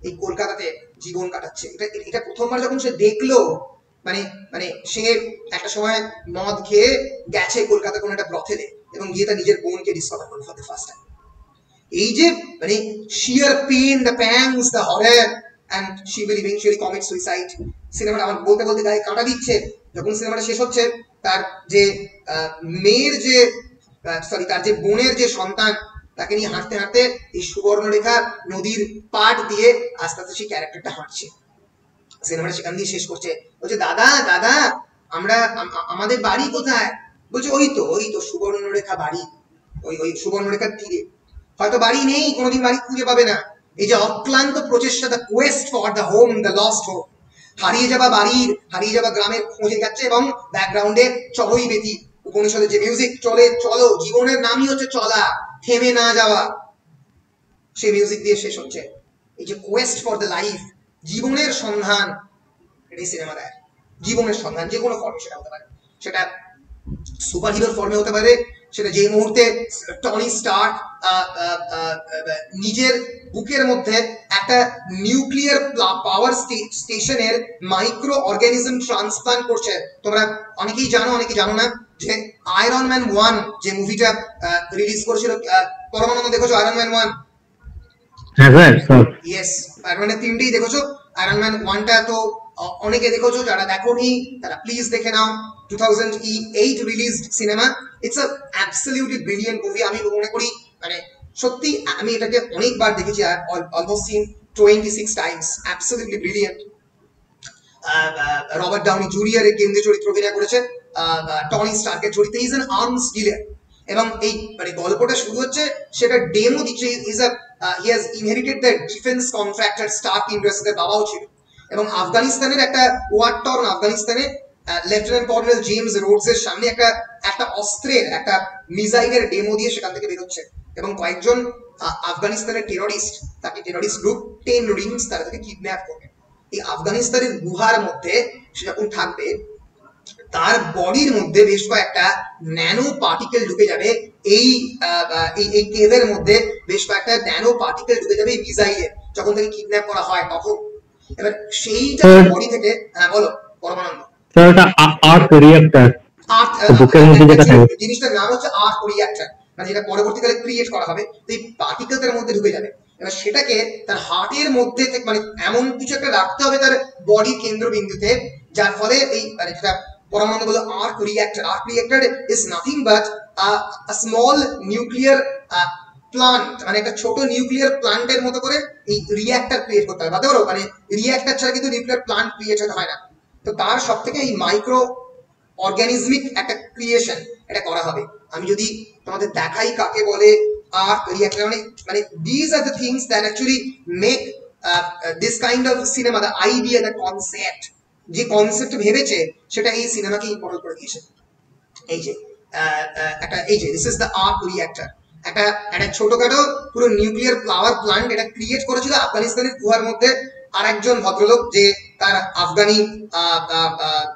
এই কলকাতাতে জীবন কাটাচ্ছে। এটা প্রথমবার যখন সে দেখলো, মানে মানে সে একটা সময় মদ খেয়ে গেছে কলকাতা কোনো একটা ব্রথেলে এবং গিয়ে তার নিজের বোনকে ডিসকভার করলো ফর দ্য ফার্স্ট টাইম। এই যে মানে sheer pain, the pangs, the horror, and she will eventually commit suicide. সিনেমাটা আমার বলতে বলতে গায়ে কাঁটা দিচ্ছে। যখন সিনেমাটা শেষ হচ্ছে, তার যে মেয়ের যে সরি তার যে বোনের যে সন্তান, তাকে নিয়ে হাঁটতে হাঁটতে এই সুবর্ণরেখা নদীর পাড় দিয়ে আস্তে আস্তে সেই ক্যারেক্টারটা হাঁটছে। সিনেমাটা সেখান দিয়ে শেষ করছে, বলছে দাদা দাদা আমরা আমাদের বাড়ি কোথায়? বলছে ওই তো সুবর্ণরেখা বাড়ি, ওই সুবর্ণরেখার তীরে। হয়তো বাড়ি নেই, কোনোদিন বাড়ি খুঁজে পাবে না। এই যে অক্লান্ত প্রচেষ্টা, the Quest for the home, the lost home, হারিয়ে যাওয়া বাড়ির, হারিয়ে যাওয়া গ্রামের খোঁজে যাচ্ছে এবং ব্যাকগ্রাউন্ডে চড়ই বেতি উপনিষদের যে মিউজিক চলে, চলো, জীবনের নামই হচ্ছে চলা, থেমে না যাওয়া, সেই মিউজিক দিয়ে শেষ হচ্ছে। এই যে কোয়েস্ট ফর দ্য লাইফ, জীবনের সন্ধান, এটাই সিনেমা দেয়। জীবনের সন্ধান যে কোনো ফর্মে সেটা হতে পারে, সেটা সুপার হিরোর ফর্মে হতে পারে, সেটা যে মুহূর্তে টনি স্টার্ক নিজের বুকের মধ্যে একটা নিউক্লিয়ার পাওয়ার স্টেশনের মাইক্রো অর্গানিজম ট্রান্সপ্লান্ট করছে। তোমরা অনেকেই জানো, অনেকেই জানো না যে আয়রন ম্যান 1 যে মুভিটা রিলিজ করেছিল, পরমানন্দ দেখেছো আয়রন ম্যান 1? হ্যাঁ স্যার, ইয়েস, আয়রন ম্যান 3টেই দেখেছো। আয়রন ম্যান 1টা তো অনেকে দেখেছো, যারা দেখোনি তারা প্লিজ দেখে নাও। 2008 released cinema. It's a absolutely brilliant movie. আমি মনে করি মানে সত্যি আমি এটাকে অনেকবার দেখেছি, আর almost seen 26 times. Absolutely brilliant. Robert Downey Junior এর কেন্দ্রীয় চরিত্র অভিনয় করেছে, টনি স্টার্কের চরিত্রে। ইজ অ্যান আর্মস ডিলার এবং এই মানে গল্পটা শুরু হচ্ছে, সেটা ডেমো দিচ্ছে। He has inherited the defence contractor Stark ইন্ডাস্ট্রির বাবাও ছিল, এবং আফগানিস্তানের একটা ওয়ার টর্ন আফগানিস্তানে লেফটেন্যান্ট কর্নেল জেমস রোডস এর সামনে একটা অস্ত্রের, একটা মিসাইলের ডেমো দিয়ে সেখান থেকে বেরোচ্ছে এবং কয়েকজন আফগানিস্তানের টেররিস্ট, তাকে টেররিস্ট গ্রুপ 10 রিংস তারা তাকে কিডন্যাপ করবে। এই আফগানিস্তানের গুহার মধ্যে সে যখন থাকবে, তার বডির মধ্যে বেশ কয়েকটা ন্যানো পার্টিকেল ঢুকে যাবে। এই কেভের মধ্যে বেশ কয়েকটা ন্যানো পার্টিকেল ঢুকে যাবে এই মিসাইলের, যখন তাকে কিডন্যাপ করা হয় তখন। এবার সেইটা বডি থেকে, হ্যাঁ বলো পরমানন্দ। স্যার এটা আর্ক রিঅ্যাক্টর, বুকের মধ্যে যেটা থাকে জিনিসটার নাম হচ্ছে আর্ক রিঅ্যাক্টর, মানে যেটা পরবর্তীকালে ক্রিয়েট করা হবে। তো এই পার্টিকেল তার মধ্যে ঢুকে যাবে। এবার সেটাকে তার হার্টের মধ্যে মানে এমন কিছু একটা রাখতে হবে তার বডির কেন্দ্রবিন্দুতে, যার ফলে এই মানে যেটা পরমাণু বলে arc reactor. Arc reactor is nothing but a small nuclear plant, মানে একটা ছোট নিউক্লিয়ার প্লান্টের মতো করে এই রিঅ্যাক্টর ক্রিয়েট করতে হবে। ভাবতে পারো, মানে রিঅ্যাক্টর ছাড়া কিন্তু নিউক্লিয়ার প্লান্ট ক্রিয়েট হয় না। তো তার সব থেকে এই মাইক্রো অর্গানিজমিক একটা ক্রিয়েশন এটা করা হবে। আমি যদি তোমাদের দেখাই কাকে বলে আর্ক রিঅ্যাক্টর, মানে these are the things that actually make this kind of cinema, the idea, the concept, যে কনসেপ্ট ভেবেছে সেটা এই সিনেমাকে ইম্পর্টেন্ট করে দিয়েছে। এই যে একটা এই যে this is the arc reactor, একটা ছোটখাটো পুরো নিউক্লিয়ার পাওয়ার প্ল্যান্ট এটা ক্রিয়েট করেছিল আফগানিস্তানের গুহার মধ্যে আর একজন ভদ্রলোক, যে তার আফগানি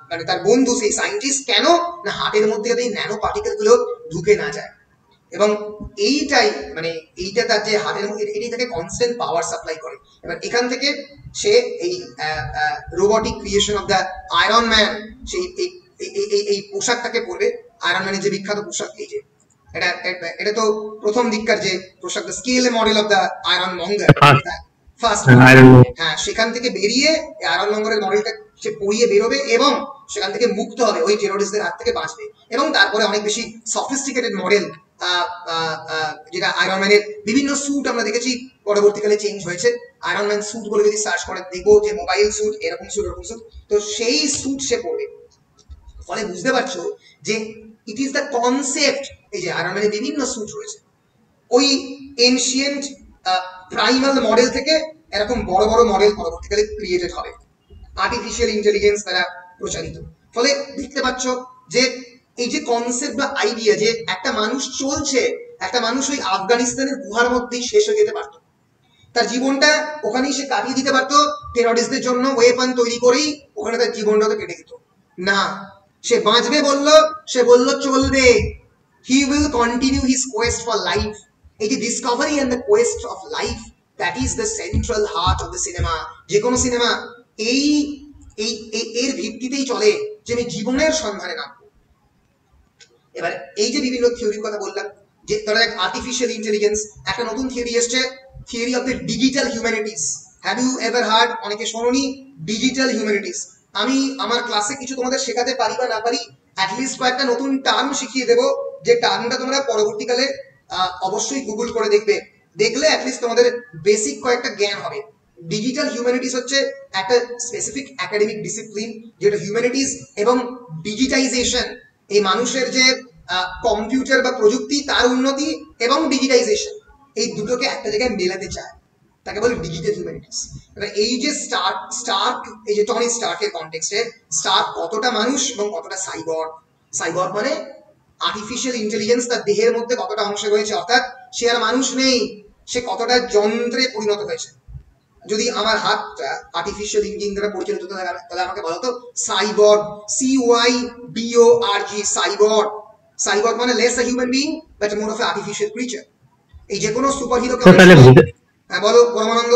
মানে তার বন্ধু সেই সায়েন্টিস্ট। কেন না হার্টের মধ্যে যাতে এই ন্যানো পার্টিকেল গুলো ঢুকে না যায়, এবং এইটাই মানে এইটা তার যে হার্টের মধ্যে এটাই তাকে কনস্ট্যান্ট পাওয়ার সাপ্লাই করে। এবার এখান থেকে সে এই robotic creation of the iron man, সেই এই পোশাকটাকে পরবে। আয়রন ম্যানের যে বিখ্যাত পোশাক, এই যে এটা তো প্রথম দিককার যে পোশাক, the scale model of the iron Munger, first. হ্যাঁ, সেখান থেকে বেরিয়ে আয়রন মঙ্গলের মডেলটা সে পরিয়ে বেরোবে এবং সেখান থেকে মুক্ত হবে, ওই টেররিস্টদের হাত থেকে বাঁচবে। এবং তারপরে অনেক বেশি সফিস্টিকেটেড মডেল, যেটা আয়রন ম্যানের বিভিন্ন স্যুট আমরা দেখেছি পরবর্তীকালে চেঞ্জ হয়েছে। আয়রন ম্যান স্যুট বলে যদি সার্চ করে দেখবো যে মোবাইল স্যুট, এরকম স্যুট, এরকম স্যুট, তো সেই স্যুট সে পড়বে। ফলে বুঝতে পারছো যে ইট ইজ দ্য কনসেপ্ট। এই যে আয়রন ম্যানের বিভিন্ন স্যুট রয়েছে, ওই এনশিয়েন্ট প্রাইমাল মডেল থেকে এরকম বড় বড় মডেল পরবর্তীকালে ক্রিয়েটেড হবে, আর্টিফিশিয়াল ইন্টেলিজেন্স দ্বারা প্রচারিত। ফলে দেখতে পাচ্ছ যে এই যে কনসেপ্ট বা আইডিয়া যে একটা মানুষ চলছে, একটা মানুষ ওই আফগানিস্তানের গুহার মধ্যেই শেষ হয়ে যেতে পারতো, তার জীবনটা ওখানেই সে কাটিয়ে দিতে পারতো, টেররিস্টদের জন্য ওয়েপন তৈরি করেই ওখানে তার জীবনটা তো কেটে দিত না। সে বাঁচবে বললো, সে বললো চলবে, he will continue his quest for life. এই যে discovery and the quest of life, that is the central heart of the cinema. যে কোনো সিনেমা এই এই এর ভিত্তিতেই চলে যে আমি জীবনের সন্ধানে নামবো। এবার এই যে বিভিন্ন থিওরির কথা বললাম, যে ধরো এক আর্টিফিশিয়াল ইন্টেলিজেন্স, একটা নতুন থিওরি এসছে, theory of the digital humanities. Have you ever heard? অনেকে শোনোনি ডিজিটাল হিউম্যানিটিস। আমি আমার ক্লাসে কিছু তোমাদের শেখাতে পারি বা না পারি, অ্যাটলিস্ট কয়েকটা নতুন টার্ম শিখিয়ে দেবো, যে টার্মটা তোমরা পরবর্তীকালে অবশ্যই গুগল করে দেখবে, দেখলে অ্যাটলিস্ট তোমাদের বেসিক কয়েকটা জ্ঞান হবে। ডিজিটাল হিউম্যানিটিস হচ্ছে একটা স্পেসিফিক একাডেমিক ডিসিপ্লিন, যেটা হিউম্যানিটিস এবং ডিজিটাইজেশন, এই মানুষের যে কম্পিউটার বা প্রযুক্তি তার উন্নতি এবং ডিজিটাইজেশন, এই দুটোকে একটা জায়গায় মেলাতে চায়, তাকে বলে ডিজিটাল হিউম্যানিটিস। এবার এই যে স্টার্ক এই যে টনি স্টার্কের কনটেক্সটে, স্টার্ক কতটা মানুষ এবং কতটা সাইবর্গ। সাইবর্গ মানে আর্টিফিশিয়াল ইন্টেলিজেন্স, তার দেহের মধ্যে কতটা অংশ রয়েছে, অর্থাৎ সে আর মানুষ নেই, সে কতটা যন্ত্রে পরিণত হয়েছে। যদি আমার হাতটা আর্টিফিশিয়াল ইঞ্জিন দ্বারা পরিচালিত, তাহলে আমাকে বলো তো সাইবর্গ, CYBORG, সাইবর্গ। সাইবর্গ মানে less a human being but more of A artificial creature. এই যে কোনো সুপার হিরোকে, হ্যাঁ বলো পরমানন্দ।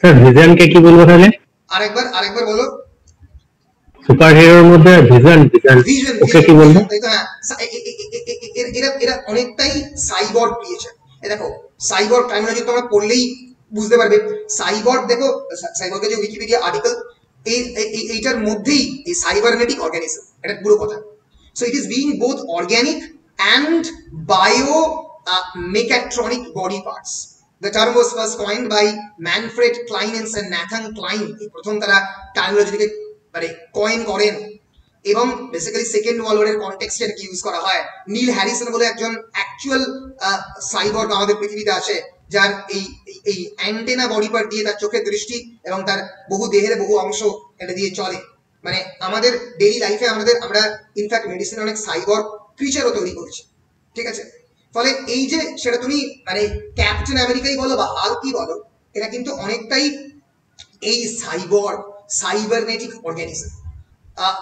স্যার ভিজন কে কি বলবো তাহলে? আরেকবার বলো। সুপার হিরোর মধ্যে ভিজন ওকে কি বলবো? তাই তো, হ্যাঁ, এরা অনেকটাই সাইবর্গ ক্রিয়েচার। দেখো সাইবর্গ টার্মিনোলজি তোমরা পড়লেই বুঝতে পারবে। সাইবর্গ দেখো, সাইবর্গের যে উইকিপিডিয়া আর্টিকেল, এইটার মধ্যেই এই সাইবারনেটিক অর্গানিজম, এটা পুরো কথা। So it is being both organic and bio mechatronic body parts. The term was first coined by Manfred Clynens and Nathan Klein. এই প্রথম তারা টার্মিনোলজিকে মানে কয়েন করেন, এবং বেসিক্যালি সেকেন্ড ওয়ার্ল্ড ওয়ারের কনটেক্সটে কি ইউজ করা হয়। নীল হ্যারিসন বলে একজন অ্যাকচুয়াল সাইবর্গ আমাদের পৃথিবীতে আছে, যার এই অ্যান্টেনা বডি পার্ট দিয়ে তার চোখের দৃষ্টি এবং তার বহু দেহের বহু অংশ এটা দিয়ে চলে। মানে আমাদের ডেইলি লাইফে আমরা ইনফ্যাক্ট মেডিসিনে অনেক সাইবর্গ ক্রিচারও তৈরি করেছি, ঠিক আছে। ফলে এই যে সেটা তুমি মানে ক্যাপ্টেন আমেরিকাই বলো বা হাল্কই বলো, এরা কিন্তু অনেকটাই এই সাইবারনেটিক অর্গানিজম।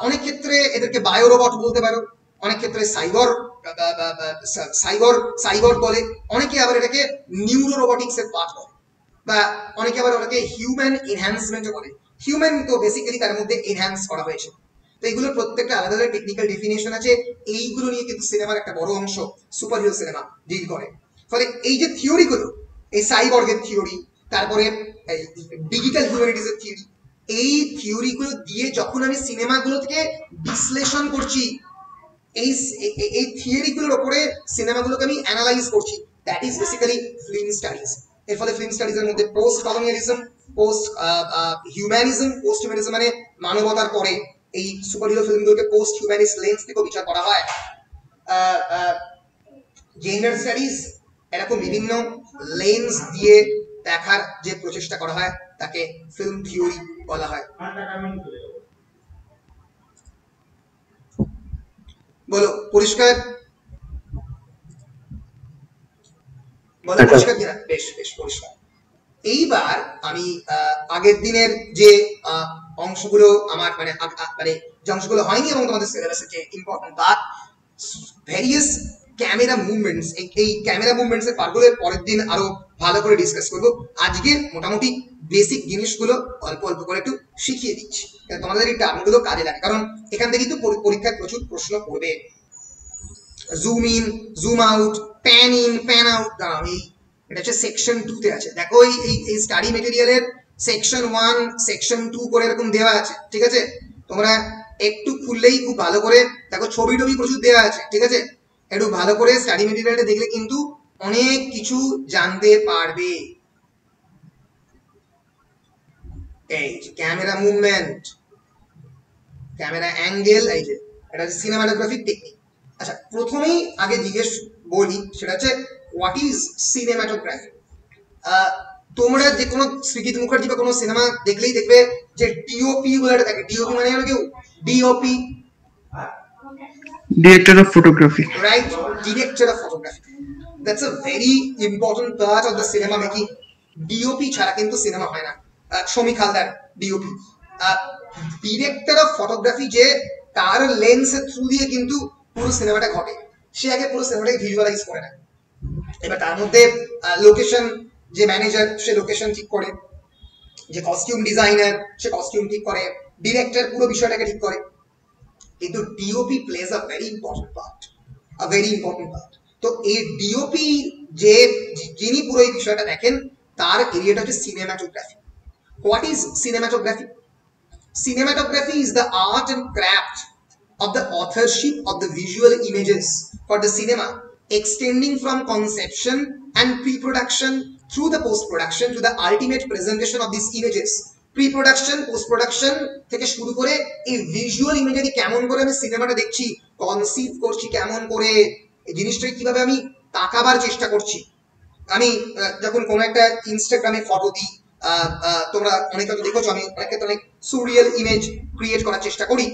অনেক ক্ষেত্রে এদেরকে বায়োরোবট বলতে পারো, অনেক ক্ষেত্রে সাইবর বলে, অনেকে আবার এটাকে নিউরো রোবোটিক্স এর পার্ট বলে, বা অনেকে আবার ওটাকে হিউম্যান এনহ্যান্সমেন্টও বলে। হিউম্যান তো বেসিক্যালি তার মধ্যে এনহ্যান্স করা হয়েছে। তো এগুলোর প্রত্যেকটা আলাদা আলাদা টেকনিক্যাল ডেফিনেশন আছে। এইগুলো নিয়ে কিন্তু সিনেমার একটা বড় অংশ সুপার হিরো সিনেমা ডিল করে। ফলে এই যে থিওরিগুলো, এই সাইবর্গের থিওরি, তারপরে ডিজিটাল হিউম্যানিটিজের থিওরি, এই থিওরিগুলো দিয়ে যখন আমি সিনেমাগুলো থেকে বিশ্লেষণ করছি, এই থিওরিগুলোর উপরে সিনেমাগুলোকে আমি অ্যানালাইজ করছি, that is basically film studies. এর ফলে ফিল্ম স্টাডিজের মধ্যে পোস্ট কলোনিয়ালিজম, পোস্ট হিউম্যানিজম মানে মানবতার পরে এই সুপার হিরো ফিল্মগুলোকে পোস্ট হিউম্যানিস্ট লেন্স থেকে বিচার করা হয়। জেন্ডার স্টাডিজ, এরকম বিভিন্ন লেন্স দিয়ে দেখার যে প্রচেষ্টা করা হয় তাকে ফিল্ম থিওরি বলা হয়। বলো পরিষ্কার, বলো পরিষ্কার কিনা? বেশ বেশ পরিষ্কার। এইবার আমি আগের দিনের যে অংশগুলো আমার মানে যে অংশগুলো হয়নি এবং তোমাদের সিলেবাসের যে important part, various camera movements, এই ক্যামেরা মুভমেন্টস এর পার্টগুলো পরের দিন আরো ভালো করে ডিসকাস করব। আজকে মোটামুটি বেসিক জিনিসগুলো অল্প অল্প করে একটু শিখিয়ে দিচ্ছি, তোমাদের এই টার্মগুলো কাজে লাগে, কারণ এখান থেকে কিন্তু পরীক্ষায় প্রচুর প্রশ্ন পড়বে। Zoom in, zoom out, pan in, pan out, এটা হচ্ছে সেকশন 2 তে আছে। দেখো এই স্টাডি মেটেরিয়ালের সেকশন 1, সেকশন 2 করে এরকম দেওয়া আছে, ঠিক আছে। তোমরা একটু খুললেই খুব ভালো করে দেখো, ছবি টবি প্রচুর দেওয়া আছে, ঠিক আছে। একটু ভালো করে স্টাডি মেটেরিয়ালটা দেখলে কিন্তু অনেক কিছু জানতে পারবে। এই যে ক্যামেরা মুভমেন্ট, ক্যামেরা অ্যাঙ্গেল, এই যে এটা হচ্ছে সিনেমাটোগ্রাফিক টেকনিক। আচ্ছা, প্রথমেই আগে জিজ্ঞেস বলি, সেটা হচ্ছে হোয়াট ইজ সিনেমাটোগ্রাফি। তোমরা যে কোনো শ্রীজিৎ মুখার্জি বা কোনো সিনেমা দেখলেই দেখবে যে ডিওপি বলে থাকে। ডিওপি মানে হলো কেউ DOP, director of photography. Right, director of photography. That's a very important part of the cinema making. DOP ছাড়া কিন্তু সিনেমা হয় না। Samik Haldar DOP, director of photography, যে তার লেন্সের থ্রু দিয়ে কিন্তু পুরো সিনেমাটা ঘটে, সে আগে পুরো সিনেমাটাকে ভিজুয়ালাইজ করে না। এবার তার মধ্যে লোকেশন, যে ম্যানেজার সে লোকেশন ঠিক করে, যে কস্টিউম ডিজাইনার সে কস্টিউম ঠিক করে, ডিরেক্টর পুরো বিষয়টাকে ঠিক করে, কিন্তু DOP plays a very important part, a very important part. তো এই ডিওপি যে যিনি পুরো এই বিষয়টা দেখেন, তার এরিয়াটা হচ্ছে cinematography. What is cinematography? Cinematography is the art and craft of the authorship of the visual images for the cinema, extending from conception and pre-production through the post-production to the ultimate presentation of these images. Pre-production, post-production থেকে শুরু করে এই visual ইমেজেরি কেমন করে আমি সিনেমাটা দেখছি, conceive করছি, কেমন করে এই জিনিসটাকে কিভাবে আমি তাকাবার চেষ্টা করছি। আমি যখন কোনো একটা ইনস্টাগ্রামে ফটো দিই, তোমরা অনেকে তো দেখেছো, আমি অনেক ক্ষেত্রে অনেক সুরিয়াল ইমেজ ক্রিয়েট করার চেষ্টা করি।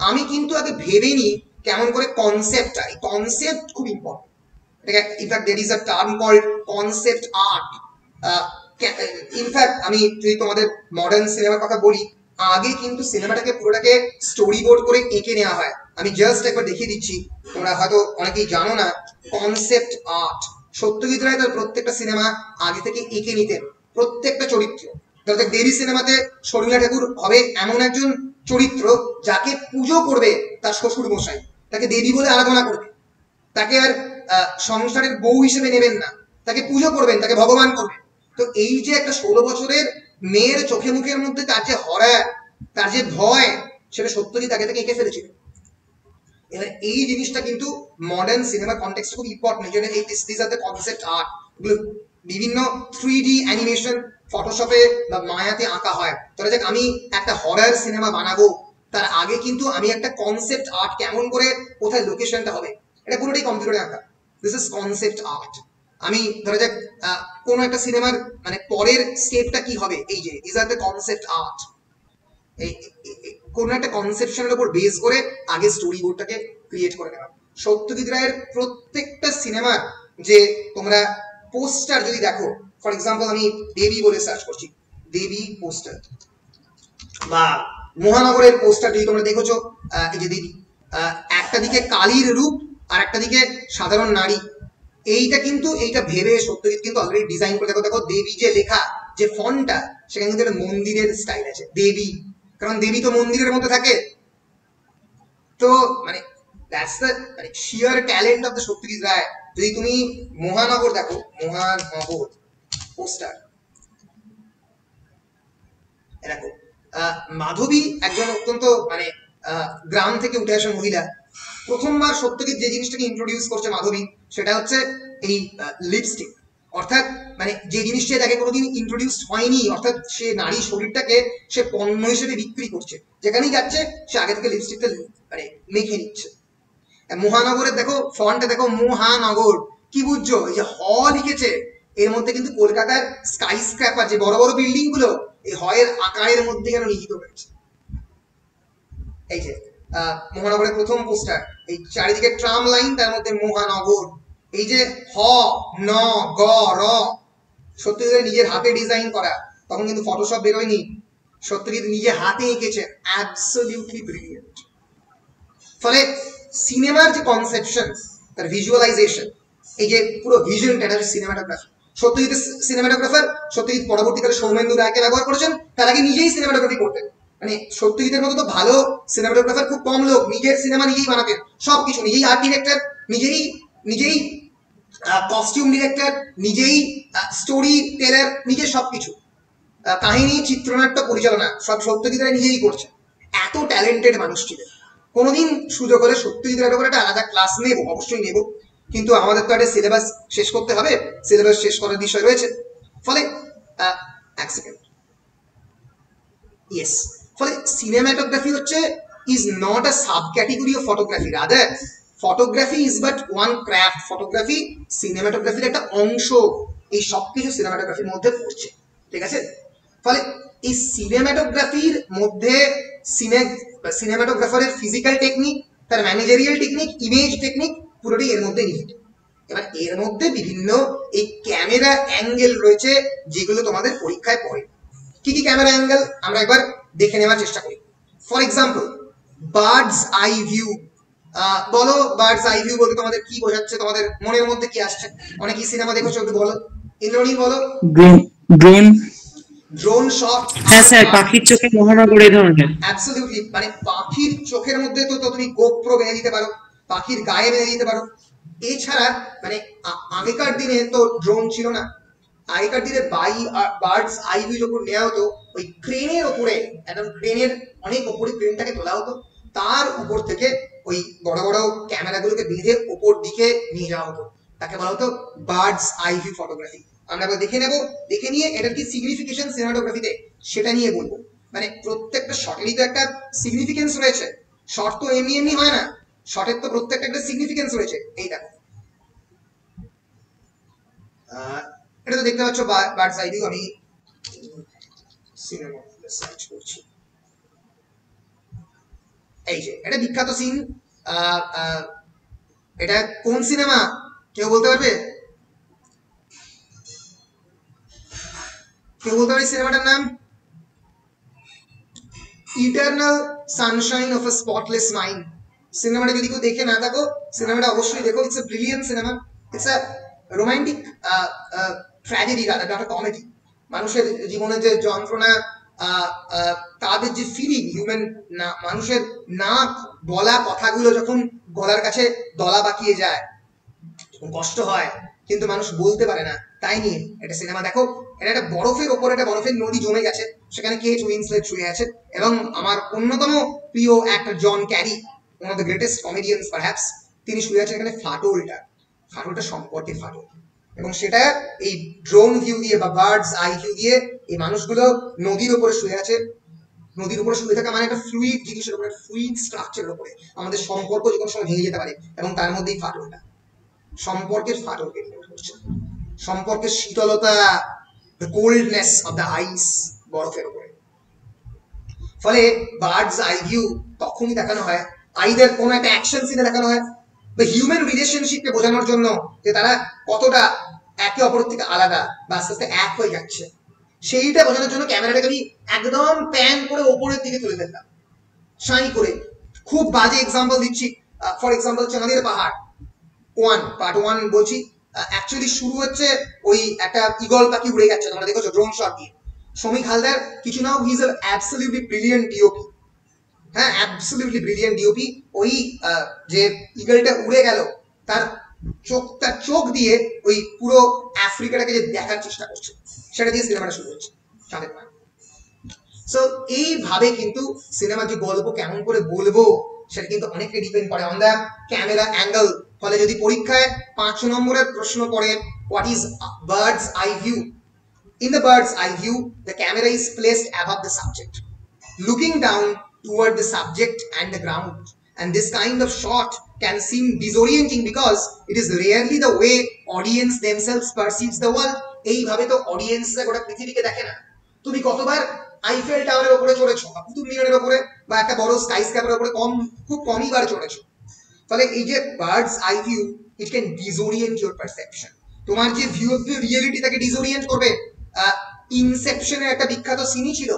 আমি কিন্তু আগে ভেবে নিই কেমন করে কনসেপ্টটা, এই কনসেপ্ট খুব important. In fact there is a term called concept art. In fact আমি যদি তোমাদের মডার্ন সিনেমার কথা বলি, আগে কিন্তু সিনেমাটাকে পুরোটাকে স্টোরি বোর্ড করে এঁকে নেওয়া হয়। আমি জাস্ট একবার দেখিয়ে দিচ্ছি, তোমরা হয়তো অনেকেই জানো না, কনসেপ্ট আর্ট। সত্যজিৎ রায় তার প্রত্যেকটা সিনেমা আগে থেকে এঁকে নিতেন, প্রত্যেকটা চরিত্র। দেবী সিনেমাতে শর্মিলা ঠাকুর হবে এমন একজন চরিত্র যাকে পুজো করবে তার শ্বশুর মশাই, তাকে দেবী বলে আরাধনা করবে, তাকে আর সংসারের বউ হিসেবে নেবেন না, তাকে পুজো করবেন, তাকে ভগবান করবেন। তো এই যে একটা 16 বছরের মেয়ের চোখে মুখের মধ্যে তার যে হরা, তার যে ভয়, সেটা সত্যজিৎ আগে থেকে এঁকে ফেলেছিল। এবার এই জিনিসটা কিন্তু মডার্ন সিনেমা কনটেক্সটে খুব ইম্পর্টেন্ট। এই this are the concept art. বিভিন্ন 3D অ্যানিমেশন ফটোশপে বা মায়াতে আঁকা হয়। ধরা যাক আমি একটা হরার সিনেমা বানাবো, তার আগে কিন্তু আমি একটা কনসেপ্ট আর্ট, কেমন করে কোথায় লোকেশনটা হবে, এটা পুরোটাই কম্পিউটারে আঁকা। This is concept art. আমি ধরা যাক কোনো একটা সিনেমার মানে পরের স্টেপটা কি হবে, এই যে this are the concept art. এই কোনো একটা কনসেপশনের উপর বেস করে আগে স্টোরি বোর্ডটাকে ক্রিয়েট করে নেওয়া। সত্যজিৎ রায়ের প্রত্যেকটা সিনেমার যে তোমরা পোস্টার যদি দেখো, ফর এক্সাম্পল আমি দেবী বলে সার্চ করছি, দেবী পোস্টার, বা মহানগরের পোস্টার যদি তোমরা দেখেছো, এই যে দেবী, একটা দিকে কালীর রূপ আর একটা দিকে সাধারণ নারী, এইটা কিন্তু এইটা ভেবে সত্যজিৎ কিন্তু অলরেডি ডিজাইন করে। দেখো দেখো দেবী যে লেখা, যে ফন্টটা, সেখানে কিন্তু একটা মন্দিরের স্টাইল আছে, দেবী, কারণ দেবী তো মন্দিরের মধ্যে থাকে। তো মানে that's the sheer talent of the Satyajit Ray. যদি তুমি মহানগর দেখো, মহানগর পোস্টার, এরকম মাধবী একজন অত্যন্ত মানে গ্রাম থেকে উঠে আসা মহিলা। প্রথমবার সত্যজিৎ যে জিনিসটাকে ইন্ট্রোডিউস করছে মাধবী, সেটা হচ্ছে এই লিপস্টিক। অর্থাৎ মানে যে জিনিসটা তাকে কোনোদিন ইন্ট্রোডিউস হয়নি, অর্থাৎ সে নারী শরীরটাকে সে পণ্য হিসেবে বিক্রি করছে, যেখানেই যাচ্ছে সে আগে থেকে লিপস্টিকটা মানে মেখে নিচ্ছে। মহানগরের দেখো ফন্টটা দেখো, মহানগর, কি বুঝছো? এই যে হ লিখেছে, এর মধ্যে কিন্তু কলকাতার স্কাই স্ক্র্যাপার, যে বড় বড় বিল্ডিং গুলো, এই হয়ের আকারের মধ্যে কেন নিহিত রয়েছে। এই যে মহানগরের প্রথম পোস্টার, এই চারিদিকে ট্রাম লাইন, তার মধ্যে মহানগর। এই যে হ ন গ র, সত্যজিৎ নিজের হাতে ডিজাইন করা, তখন কিন্তু ফটোশপ বেরোয়নি, সত্যজিৎ নিজে হাতে এঁকেছেন। Absolutely brilliant. ফলে সিনেমার যে কনসেপশন, তার ভিজুয়ালাইজেশন, এই যে পুরো ভিশনটা, এটা হচ্ছে সিনেমাটোগ্রাফি। সত্যজিৎ সিনেমাটোগ্রাফার, সত্যজিৎ পরবর্তীকালে সৌমেন্দু রায়কে ব্যবহার করেছেন, তার আগে নিজেই সিনেমাটোগ্রাফি করতেন। মানে সত্যজিতের মতো তো ভালো সিনেমাটোগ্রাফার খুব কম লোক, নিজের সিনেমা নিজেই বানাতেন, সবকিছু নিজেই, আর্ট ডিরেক্টর নিজেই কস্টিউম ডিরেক্টর নিজেই, স্টোরি টেলার নিজের, সবকিছু, কাহিনী, চিত্রনাট্য, পরিচালনা সব সত্যজিৎ রায় নিজেই করছেন। এত ট্যালেন্টেড মানুষ ছিলেন। কোনোদিন সুযোগ হলে সত্যজিৎ রায়ের উপর একটা আলাদা ক্লাস নেব, অবশ্যই নেব, কিন্তু আমাদের তো একটা সিলেবাস শেষ করতে হবে, সিলেবাস শেষ করার বিষয় রয়েছে। ফলে এক সেকেন্ড, ইয়েস, ফলে সিনেমাটোগ্রাফি হচ্ছে is not a sub category of photography, rather photography is but one craft. Photography সিনেমাটোগ্রাফির একটা অংশ, এই সবকিছু সিনেমাটোগ্রাফির মধ্যে পড়ছে, ঠিক আছে? ফলে এই সিনেমাটোগ্রাফির মধ্যে সিনেমাটোগ্রাফারের ফিজিক্যাল টেকনিক তার ম্যানেজারিয়াল টেকনিক, ইমেজ টেকনিক পুরোটাই এর মধ্যে নিহিত। এবার এর মধ্যে বিভিন্ন এই ক্যামেরা অ্যাঙ্গেল রয়েছে যেগুলো তোমাদের পরীক্ষায় পড়ে। কি কি ক্যামেরা অ্যাঙ্গেল আমরা একবার দেখে নেওয়ার চেষ্টা করি। For example birds eye view. বলো বার্ডস আই ভিউ বলতে তোমাদের কি বোঝাচ্ছে, তোমাদের মনের মধ্যে কি আসছে? অনেকেই সিনেমা দেখেছো, একটু বলো। ইন্দ্রনীল বলো। Drone drone shot. হ্যাঁ স্যার, পাখির চোখে মহানগর এই ধরনের। অ্যাবসলিউটলি, মানে পাখির চোখের মধ্যে তো তুমি গোপ্রো বেঁধে দিতে পারো, পাখির গায়ে বেঁধে দিতে পারো। এছাড়া মানে আগেকার দিনে তো ড্রোন ছিল না, আগেকার দিনে বার্ডস আই ভিউ যখন নেওয়া হতো ওই ক্রেনের ওপরে, একদম ক্রেনের অনেক ওপরে ক্রেনটাকে তোলা হতো, তার উপর থেকে ওই বড় বড় ক্যামেরাগুলোকে বেঁধে ওপর দিকে নিয়ে যাওয়া হতো, তাকে বলা হতো বার্ডস আই ভিউ ফটোগ্রাফি। আমরা একবার দেখে নেব, দেখে নিয়ে এটার কি সিগনিফিকেশন সিনেমাটোগ্রাফিতে সেটা নিয়ে বলবো। মানে প্রত্যেকটা শটেরই তো একটা সিগনিফিকেন্স রয়েছে, শট তো এমনি এমনি হয় না, শটের তো প্রত্যেকটা একটা সিগনিফিকেন্স রয়েছে। এই দেখো এটা তো দেখতে পাচ্ছ বার্ডস আই ভিউ। আমি সিনেমা সার্চ করছি, এই যে এটা বিখ্যাত সিন। এটা কোন সিনেমা কেউ বলতে পারবে? কেউ বলতে পারবে সিনেমাটার নাম? Eternal Sunshine of a spotless mind. সিনেমাটা যদি কেউ দেখে না থাকো, সিনেমাটা অবশ্যই দেখো। It's a brilliant cinema. It's a romantic tragedy, একটা কমেডি। মানুষের জীবনে যে যন্ত্রণা, তাদের যে ফিলিং, হিউম্যান মানুষের না বলা কথাগুলো যখন গলার কাছে দলা বাকিয়ে যায়, কষ্ট হয়, কিন্তু মানুষ বলতে পারে না, তাই নিয়ে একটা সিনেমা। দেখো এটা একটা বরফের ওপর, একটা বরফের নদী জমে গেছে, সেখানে কেট উইন্সলেট শুয়ে আছে, এবং আমার অন্যতম প্রিয় actor John Carrey, one of the greatest comedians perhaps, তিনি শুয়ে আছেন এখানে ফাটলটা সম্পর্কে ফাটল। এবং সেটা এই ড্রোন ভিউ দিয়ে বা বার্ডস আই ভিউ দিয়ে এই মানুষগুলো নদীর উপরে শুয়ে আছে। নদীর উপরে শুয়ে থাকা মানে একটা ফ্লুইড জিনিসের উপরে, ফ্লুইড স্ট্রাকচারের উপরে আমাদের সম্পর্ক যে কোনো সময় ভেঙে যেতে পারে, এবং তার মধ্যেই ফাটলটা, সম্পর্কের ফাটলকে নিয়ে করছে। সম্পর্কের শীতলতা, the coldness of the ice, বরফের উপরে। ফলে বার্ডস আই ভিউ তখনই দেখানো হয়, আইদার কোনো একটা অ্যাকশন সিনে দেখানো হয়, বা হিউম্যান রিলেশনশিপকে বোঝানোর জন্য যে তারা কতটা একে অপরের থেকে আলাদা বা আস্তে আস্তে এক হয়ে যাচ্ছে, সেইটা বোঝানোর জন্য ক্যামেরাটাকে আমি একদম প্যান করে ওপরের দিকে তুলে ফেললাম, শাই করে। খুব বাজে এক্সাম্পল দিচ্ছি, ফর এক্সাম্পল চাঁদের পাহাড় পার্ট 1 বলছি। অ্যাকচুয়ালি শুরু হচ্ছে ওই একটা ঈগল পাখি উড়ে যাচ্ছে, তোমরা দেখেছো ড্রোন শট দিয়ে। সমীক হালদার কিছু নাও, he is a absolutely brilliant DOP. হ্যাঁ, অ্যাবসলিউটলি ব্রিলিয়েন্ট ডিওপি। ওই যে ঈগলটা উড়ে গেল, তার চোখ দিয়ে ওই পুরো আফ্রিকাটাকে যে দেখার চেষ্টা করছে, সেটা দিয়ে সিনেমাটা শুরু হচ্ছে, চাঁদের পাহাড়। সো এইভাবে কিন্তু সিনেমার যে গল্প কেমন করে বলবো সেটা কিন্তু অনেকটা ডিপেন্ড করে অন দ্য ক্যামেরা অ্যাঙ্গেল। ফলে যদি পরীক্ষায় 5 নম্বরের প্রশ্ন পড়ে, what is birds eye view? In the bird's eye view, the camera is placed above the subject, looking down toward the subject and the ground. And this kind of shot can seem disorienting because it is rarely the way audience themselves perceives the world. এইভাবে তো অডিয়েন্সরা গোটা পৃথিবীকে দেখে না। তুমি কতবার Eiffel টাওয়ারের উপরে চড়েছো, বা কুতুব মিনারের উপরে, বা একটা বড় স্কাই স্ক্র্যাপারের উপরে খুব কমই বার চড়েছো। ফলে এই যে bird's eye view, it can disorient your perception. তোমার যে ভিউ অফ দ্য রিয়েলিটি তাকে ডিসওরিয়েন্ট করবে। ইনসেপশনের একটা বিখ্যাত সিনই ছিল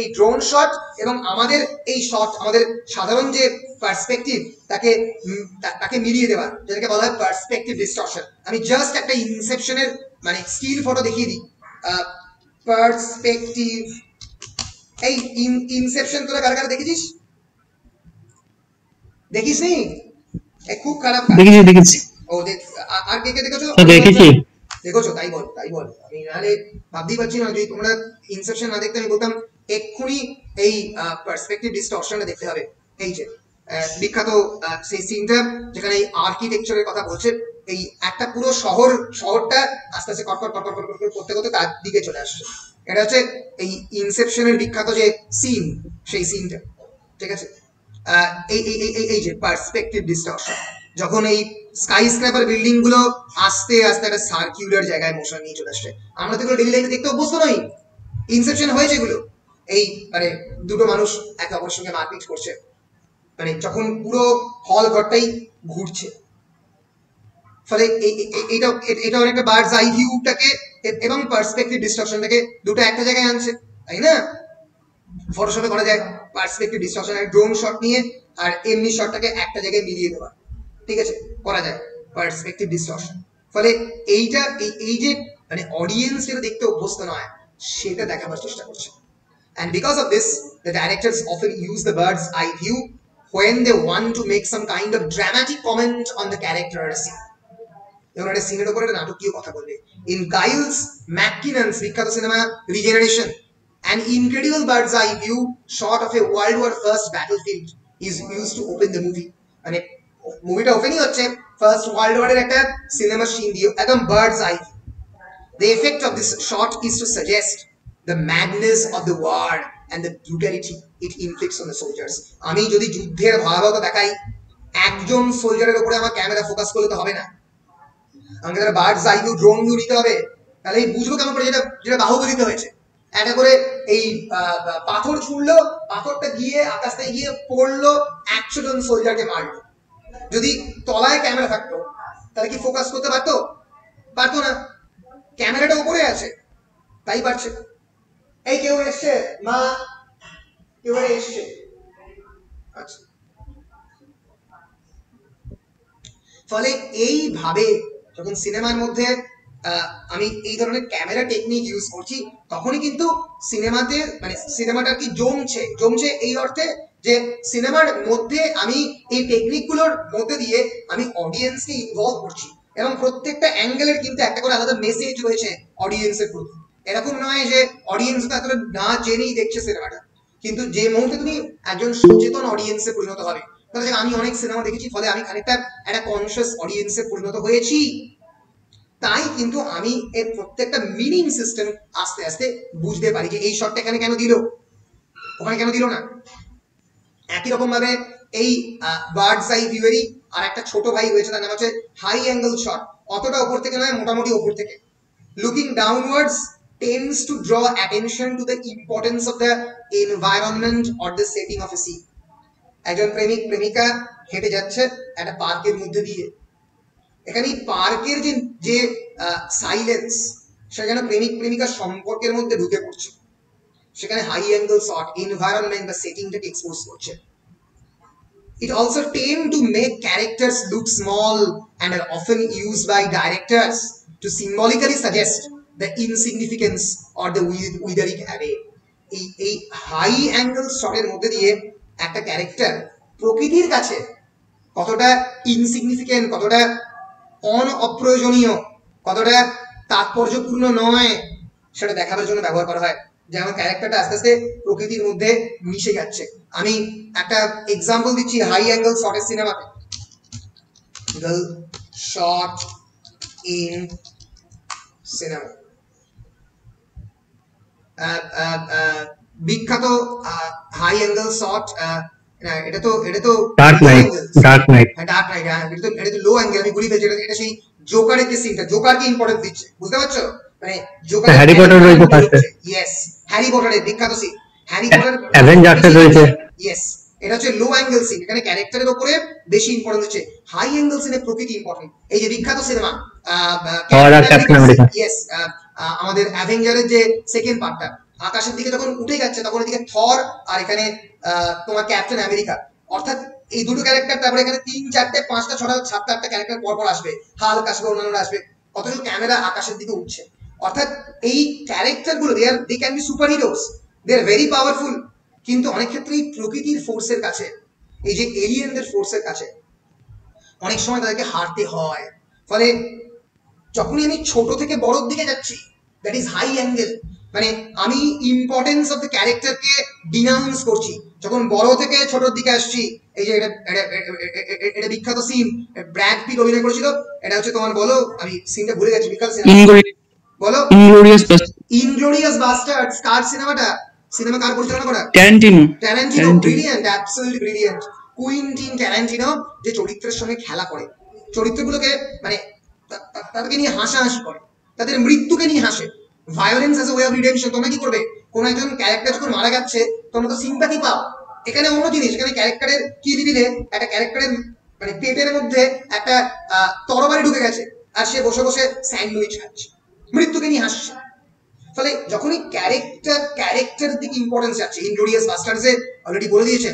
এই ড্রোন শট, এবং আমাদের এই শট, আমাদের সাধারণ যে পার্সপেক্টিভ তাকে মিলিয়ে দেওয়া, যেটাকে বলা হয় পার্সপেক্টিভ ডিস্টরশন। আমি জাস্ট একটা ইনসেপশনের মানে স্টিল ফটো দেখিয়ে দিই। পার্সপেক্টিভ, এই ইনসেপশন তোরা কার কার দেখেছিস? দেখিস নি? খুব খারাপ। দেখেছি। ও আর কে কে দেখেছো? দেখেছো? তাই বল। আমি নাহলে ভাবতেই পারছি না, যদি তোমরা ইনসেপশন না দেখতে আমি বলতাম এক্ষুনি এই পার্সপেক্টিভ ডিস্টরশনটা দেখতে হবে। এই যে বিখ্যাত সেই সিনটা যেখানে এই আর্কিটেকচারের কথা বলছে, এই একটা পুরো শহরটা আস্তে আস্তে কটকট করতে করতে তার দিকে চলে আসছে। এটা হচ্ছে এই ইনসেপশনের বিখ্যাত যে সিন, সেই সিনটা, ঠিক আছে? এই যে পার্সপেক্টিভ ডিস্টরশন, যখন এই স্কাই স্ক্র্যাপার বিল্ডিং গুলো আস্তে আস্তে একটা সার্কিউলার জায়গায় মোশন নিয়ে চলে আসছে, আমরা তো এগুলো ডেইলি লাইফে দেখতে অভ্যস্ত নই। ইনসেপশন হয়েছে এগুলো, এই মানে দুটো মানুষ একে অপরের সঙ্গে মারপিট করছে, মানে যখন পুরো হল ঘরটাই ঘুরছে, ফলে এটা এটা অনেকটা বার্ডস আই ভিউটাকে এবং পার্সপেক্টিভ ডিস্টরশনটাকে দুটো একটা জায়গায় আনছে, তাই না? ফটোশপে করা যায় পার্সপেক্টিভ ডিস্টরশন, আর ড্রোন শট নিয়ে আর এমনি শটটাকে একটা জায়গায় মিলিয়ে দেওয়া, ঠিক আছে, করা যায় পার্সপেক্টিভ ডিস্টরশন। ফলে এইটা এই যে মানে অডিয়েন্স যেটা দেখতে অভ্যস্ত নয় সেটা দেখাবার চেষ্টা করছে। And because of this, the directors often use the bird's eye view when they want to make some kind of dramatic comment on the character or a scene. যেমন একটা সিনের উপরে একটা নাটকীয় কথা বলবে। In Giles McKinnon's বিখ্যাত cinema Regeneration, an incredible bird's eye view shot of a World War I battlefield is used to open the movie. মানে মুভিটা ওপেনই হচ্ছে ফার্স্ট ওয়ার্ল্ড ওয়ারের একটা সিনেমা সিন দিয়ে, একদম bird's eye view. The effect of this shot is to suggest the madness of the war and the brutality it inflicts on the soldiers. আমি যদি যুদ্ধের ভয়াবহতা দেখাই, একজন সোলজারের উপরে আমার ক্যামেরা ফোকাস করলে তো হবে না, আমাকে তারা birds eye view drone view নিতে হবে, তাহলে বুঝবো কেমন করে যেটা যেটা বাহুবলীতে হয়েছে। একটা করে এই পাথর ছুঁড়লো, পাথরটা গিয়ে আকাশ থেকে গিয়ে পড়লো, 100 জন সোলজারকে মারলো। যদি তলায় ক্যামেরা থাকতো তাহলে কি ফোকাস করতে পারতো? পারতো না, ক্যামেরাটা উপরে আছে তাই পারছে। এই কেউ এসছে মা, কেউ এসছে, আচ্ছা। ফলে এইভাবে যখন সিনেমার মধ্যে আমি এই ধরনের ক্যামেরা টেকনিক ইউজ করছি, তখনই কিন্তু সিনেমাতে মানে সিনেমাটা কি জমছে এই অর্থে যে সিনেমার মধ্যে আমি এই টেকনিকগুলোর মধ্যে দিয়ে আমি অডিয়েন্সকে ইনভলভ করছি, এবং প্রত্যেকটা অ্যাঙ্গেলের কিন্তু একটা করে আলাদা মেসেজ রয়েছে অডিয়েন্সের প্রতি। এরকম নয় যে অডিয়েন্স এতটা না জেনেই দেখছে সিনেমাটা, কিন্তু যে মুহূর্তে তুমি একজন সচেতন অডিয়েন্সে পরিণত হবে, তাহলে আমি অনেক সিনেমা দেখেছি, ফলে আমি খানিকটা একটা কনসিয়াস অডিয়েন্সে পরিণত হয়েছি, তাই কিন্তু আমি এর প্রত্যেকটা মিনিং সিস্টেম আস্তে আস্তে বুঝতে পারি যে এই শটটা এখানে কেন দিল, ওখানে কেন দিল না। একই রকম ভাবে এই বার্ডস আই ভিউয়েরই আর একটা ছোট ভাই রয়েছে, তার নাম হচ্ছে হাই অ্যাঙ্গেল শট। অতটা উপর থেকে নয়, মোটামুটি উপর থেকে। Looking downwards tends to draw attention to the importance of the environment or the setting of a scene. একজন প্রেমিক প্রেমিকা হেঁটে যাচ্ছে একটা পার্কের মধ্যে দিয়ে, এখানে পার্কের যে সাইলেন্স সেটা যেন প্রেমিক প্রেমিকার সম্পর্কের মধ্যে ঢুকে পড়ছে, সেখানে হাই অ্যাঙ্গেল শট এনভায়রনমেন্ট বা সেটিংটাকে এক্সপোজ করছে। It also tend to make characters look small and are often used by directors to symbolically suggest the insignificance or the withering away. এই হাই অ্যাঙ্গেল শটের মধ্যে দিয়ে একটা ক্যারেক্টার প্রকৃতির কাছে কতটা insignificant, কতটা অপ্রয়োজনীয়, কতটা তাৎপর্যপূর্ণ নয় সেটা দেখাবার জন্য ব্যবহার করা হয়। যেমন ক্যারেক্টারটা আস্তে আস্তে প্রকৃতির মধ্যে মিশে যাচ্ছে। আমি একটা এক্সাম্পল দিচ্ছি হাই অ্যাঙ্গেল শটের সিনেমাতে। শট ইন সিনেমা, বিখ্যাত হাই অ্যাঙ্গেল শট, এটা তো ডার্ক নাইট, এটা তো লো অ্যাঙ্গেল, আমি বলি ফেলছি, এটা সেই জোকারের যে সিনটা, জোকারকে ইম্পর্টেন্স দিচ্ছে, বুঝতে পারছো? মানে জোকার হ্যারি পটার রয়েছে ফার্স্টে, ইয়েস হ্যারি পটারের বিখ্যাত সিন, হ্যারি পটার অ্যাভেঞ্জার্সে রয়েছে, ইয়েস এটা হচ্ছে লো অ্যাঙ্গেল সিন, এখানে ক্যারেক্টারের উপরে বেশি ইম্পর্টেন্স দিচ্ছে। হাই অ্যাঙ্গেল সিনে প্রকৃতি ইম্পর্টেন্ট। এই যে বিখ্যাত সিনেমা ইয়েস আমাদের অ্যাভেঞ্জারের যে সেকেন্ড পার্টটা, আকাশের দিকে যখন উঠে যাচ্ছে তখন এদিকে থর আর এখানে তোমার ক্যাপ্টেন আমেরিকা, অর্থাৎ এই দুটো ক্যারেক্টার, তারপরে এখানে 3, 4, 5, 6, 7, 8টা ক্যারেক্টার পর পর আসবে, হাল্ক আসবে, অন্যান্যরা আসবে, অথচ ক্যামেরা আকাশের দিকে উঠছে। অর্থাৎ এই ক্যারেক্টার গুলো they can be superheroes, they are very powerful, কিন্তু অনেক ক্ষেত্রেই প্রকৃতির ফোর্সের কাছে, এই যে এলিয়েনদের ফোর্সের কাছে অনেক সময় তাদেরকে হারতে হয়। ফলে যখনই আমি ছোট থেকে বড়র দিকে যাচ্ছি, দ্যাট ইজ হাই অ্যাঙ্গেল, মানে আমি ইম্পর্টেন্স অফ দ্য ক্যারেক্টারকে ডিনাউন্স করছি। যখন বড় থেকে ছোটর দিকে আসছি, এই যে এটা বিখ্যাত সিন, ব্র্যাড পিট অভিনয় করেছিল, এটা হচ্ছে তোমার, বলো আমি সিনটা ভুলে গেছি, বিখ্যাত সিনেমা, বলো ইনগ্লোরিয়াস বাস্টার্ডস। কার সিনেমাটা? সিনেমা কার পরিচালনা করা? Tarantino. Brilliant, absolutely brilliant. Quintin Tarantino যে চরিত্রের সঙ্গে খেলা করে, চরিত্রগুলোকে মানে তাদেরকে নিয়ে হাসাহাসি করে, তাদের মৃত্যুকে নিয়ে হাসে। Violence as a way of redemption. তোমরা কি করবে? কোন একজন ক্যারেক্টার যখন মারা যাচ্ছে তোমরা তো সিম্প্যাথি পাও, এখানে অন্য জিনিস, এখানে ক্যারেক্টারের কি দিবিলে একটা ক্যারেক্টারের মানে পেটের মধ্যে একটা তরবারি ঢুকে গেছে আর সে বসে বসে স্যান্ডউইচ খাচ্ছে, মৃত্যুকে নিয়ে হাসছে। ফলে যখনই ক্যারেক্টার দিকে ইম্পর্টেন্স যাচ্ছে, ইনগ্লোরিয়াস বাস্টার্ডসে অলরেডি বলে দিয়েছেন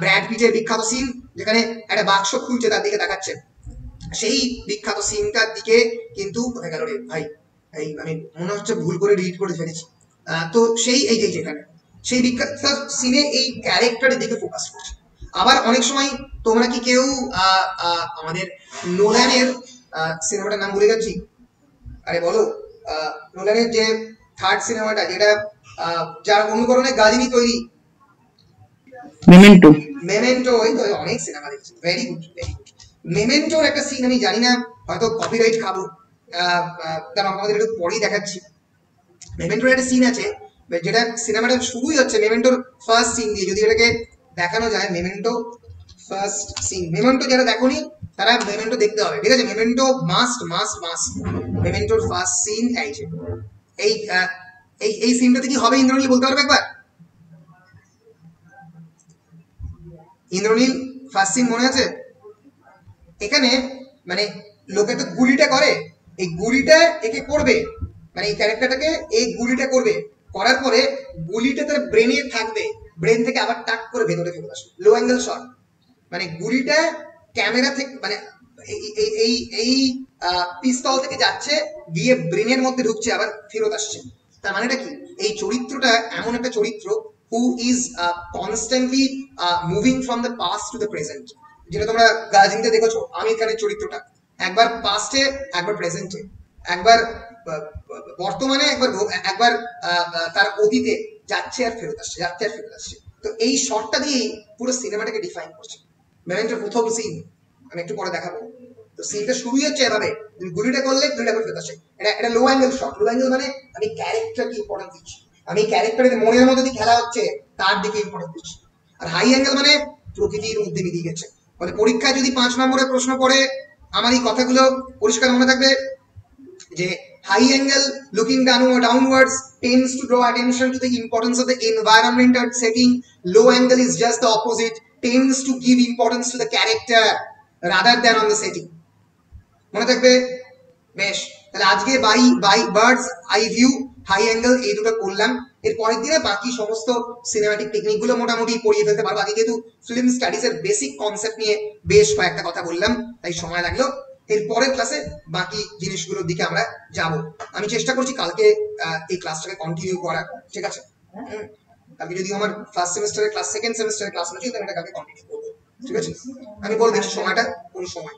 ব্র্যাড পিটের বিখ্যাত সিন যেখানে একটা বাক্স খুলছে তার দিকে তাকাচ্ছে, সেই বিখ্যাত সিনটার দিকে কিন্তু কোথায় গেল রে ভাই, এই আমি মনে হচ্ছে ভুল করে ডিলিট করে ফেলেছি। তো সেই এই যে যেখানে সেই বিখ্যাত সিনে এই ক্যারেক্টারের দিকে ফোকাস করছে। আবার অনেক সময় তোমরা কি কেউ আমাদের নোল্যানের সিনেমাটার নাম ভুলে যাচ্ছি, আরে বলো, নোল্যানের যে থার্ড সিনেমাটা যেটা যার অনুকরণে গাজিনী তৈরি, মেমেন্টো। মেমেন্টো, ওই তো অনেক সিনেমা দেখছি, ভেরি গুড ভেরি গুড। মেমেন্টোর একটা সিন আমি জানি না, হয়তো কপিরাইট খাবো, কারণ আমাদের একটু পরেই দেখাচ্ছি। মেমেন্টোর একটা সিন আছে যেটা সিনেমাটা শুরুই হচ্ছে মেমেন্টোর ফার্স্ট সিন দিয়ে, যদি এটাকে দেখানো যায় মেমেন্টো ফার্স্ট সিন। মেমেন্টো যারা দেখোনি তারা মেমেন্টো দেখতে হবে, ঠিক আছে? Memento must must must. মেমেন্টোর ফার্স্ট সিন এই যে এই এই সিনটাতে কি হবে ইন্দ্রনীল বলতে পারবে একবার? ইন্দ্রনীল ফার্স্ট সিন মনে আছে? এখানে মানে লোকে তো গুলিটা করে, এই গুলিটা একে করবে, মানে এই ক্যারেক্টারটাকে এই গুলিটা করবে, করার পরে গুলিটা তার ব্রেনে থাকবে, ব্রেন থেকে আবার টাক করে ভেতরে চলে আসবে, লো অ্যাঙ্গেল শট। মানে গুলিটা ক্যামেরা থেকে মানে এই এই এই পিস্তল থেকে যাচ্ছে, গিয়ে ব্রেনের মধ্যে ঢুকছে, আবার ফেরত আসছে। তার মানেটা কি? এই চরিত্রটা এমন একটা চরিত্র who is constantly moving from the past to the present, যেটা তোমরা গাজিনিতে দেখেছো আমির খানের চরিত্রটা একবার পাস্টে, একবার প্রেজেন্টে, একবার বর্তমানে, একবার তার অতীতে যাচ্ছে আর ফেরত আসছে, যাচ্ছে আর ফেরত আসছে। তো এই শটটা দিয়েই পুরো সিনেমাটাকে ডিফাইন করছে। মেমেন্টোর প্রথম সিন আমি একটু পরে দেখাবো। তো সিনটা শুরুই হচ্ছে এভাবে, তুমি গুলিটা করলে গুলিটা করে ফেরত আসে। এটা লো অ্যাঙ্গেল শট। লো অ্যাঙ্গেল মানে আমি ক্যারেক্টারকে ইম্পর্টেন্স দিচ্ছি, আমি ক্যারেক্টারের মনের মধ্যে দিয়ে খেলা হচ্ছে তার দিকে ইম্পর্টেন্স দিচ্ছি। আর হাই অ্যাঙ্গেল মানে প্রকৃতির মধ্যে মিলিয়ে গেছে। ফলে পরীক্ষায় যদি 5 নম্বরের প্রশ্ন পড়ে, আমার এই কথাগুলো পরিষ্কার মনে থাকবে যে high angle looking downwards tends to draw attention to the importance of the environment or setting. Low angle is just the opposite, tends to give importance to the character rather than on the setting. মনে থাকবে? বেশ, তাহলে আজকে by bird's eye view, high angle এই দুটো করলাম। এর পরের দিনে বাকি সমস্ত সিনেমাটিক টেকনিক গুলো মোটামুটি পড়িয়ে ফেলতে পারবো। আজকে যেহেতু ফিল্ম স্টাডিজ এর বেসিক কনসেপ্ট নিয়ে বেশ কয়েকটা কথা বললাম, তাই সময় লাগলো। এর পরের ক্লাসে বাকি জিনিসগুলোর দিকে আমরা যাব। আমি চেষ্টা করছি কালকে এই ক্লাসটাকে কন্টিনিউ করার, ঠিক আছে? কালকে যদি আমার ফার্স্ট সেমিস্টারের ক্লাস, সেকেন্ড সেমিস্টারের ক্লাস হচ্ছে, তাহলে এটা কালকে কন্টিনিউ করবো, ঠিক আছে? আমি বলে দিচ্ছি সময়টা, কোন সময়।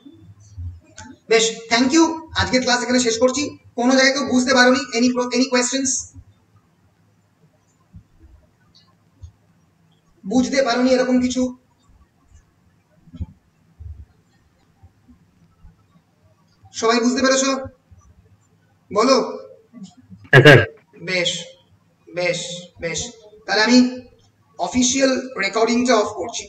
বেশ, থ্যাংক ইউ। আজকের ক্লাস এখানে শেষ করছি। কোনো জায়গায় কেউ বুঝতে পারোনি? Any questions? বুঝতে পারোনি এরকম কিছু? সবাই বুঝতে পেরেছো? বলো। বেশ বেশ বেশ, তাহলে আমি অফিসিয়াল রেকর্ডিংটা অফ করছি।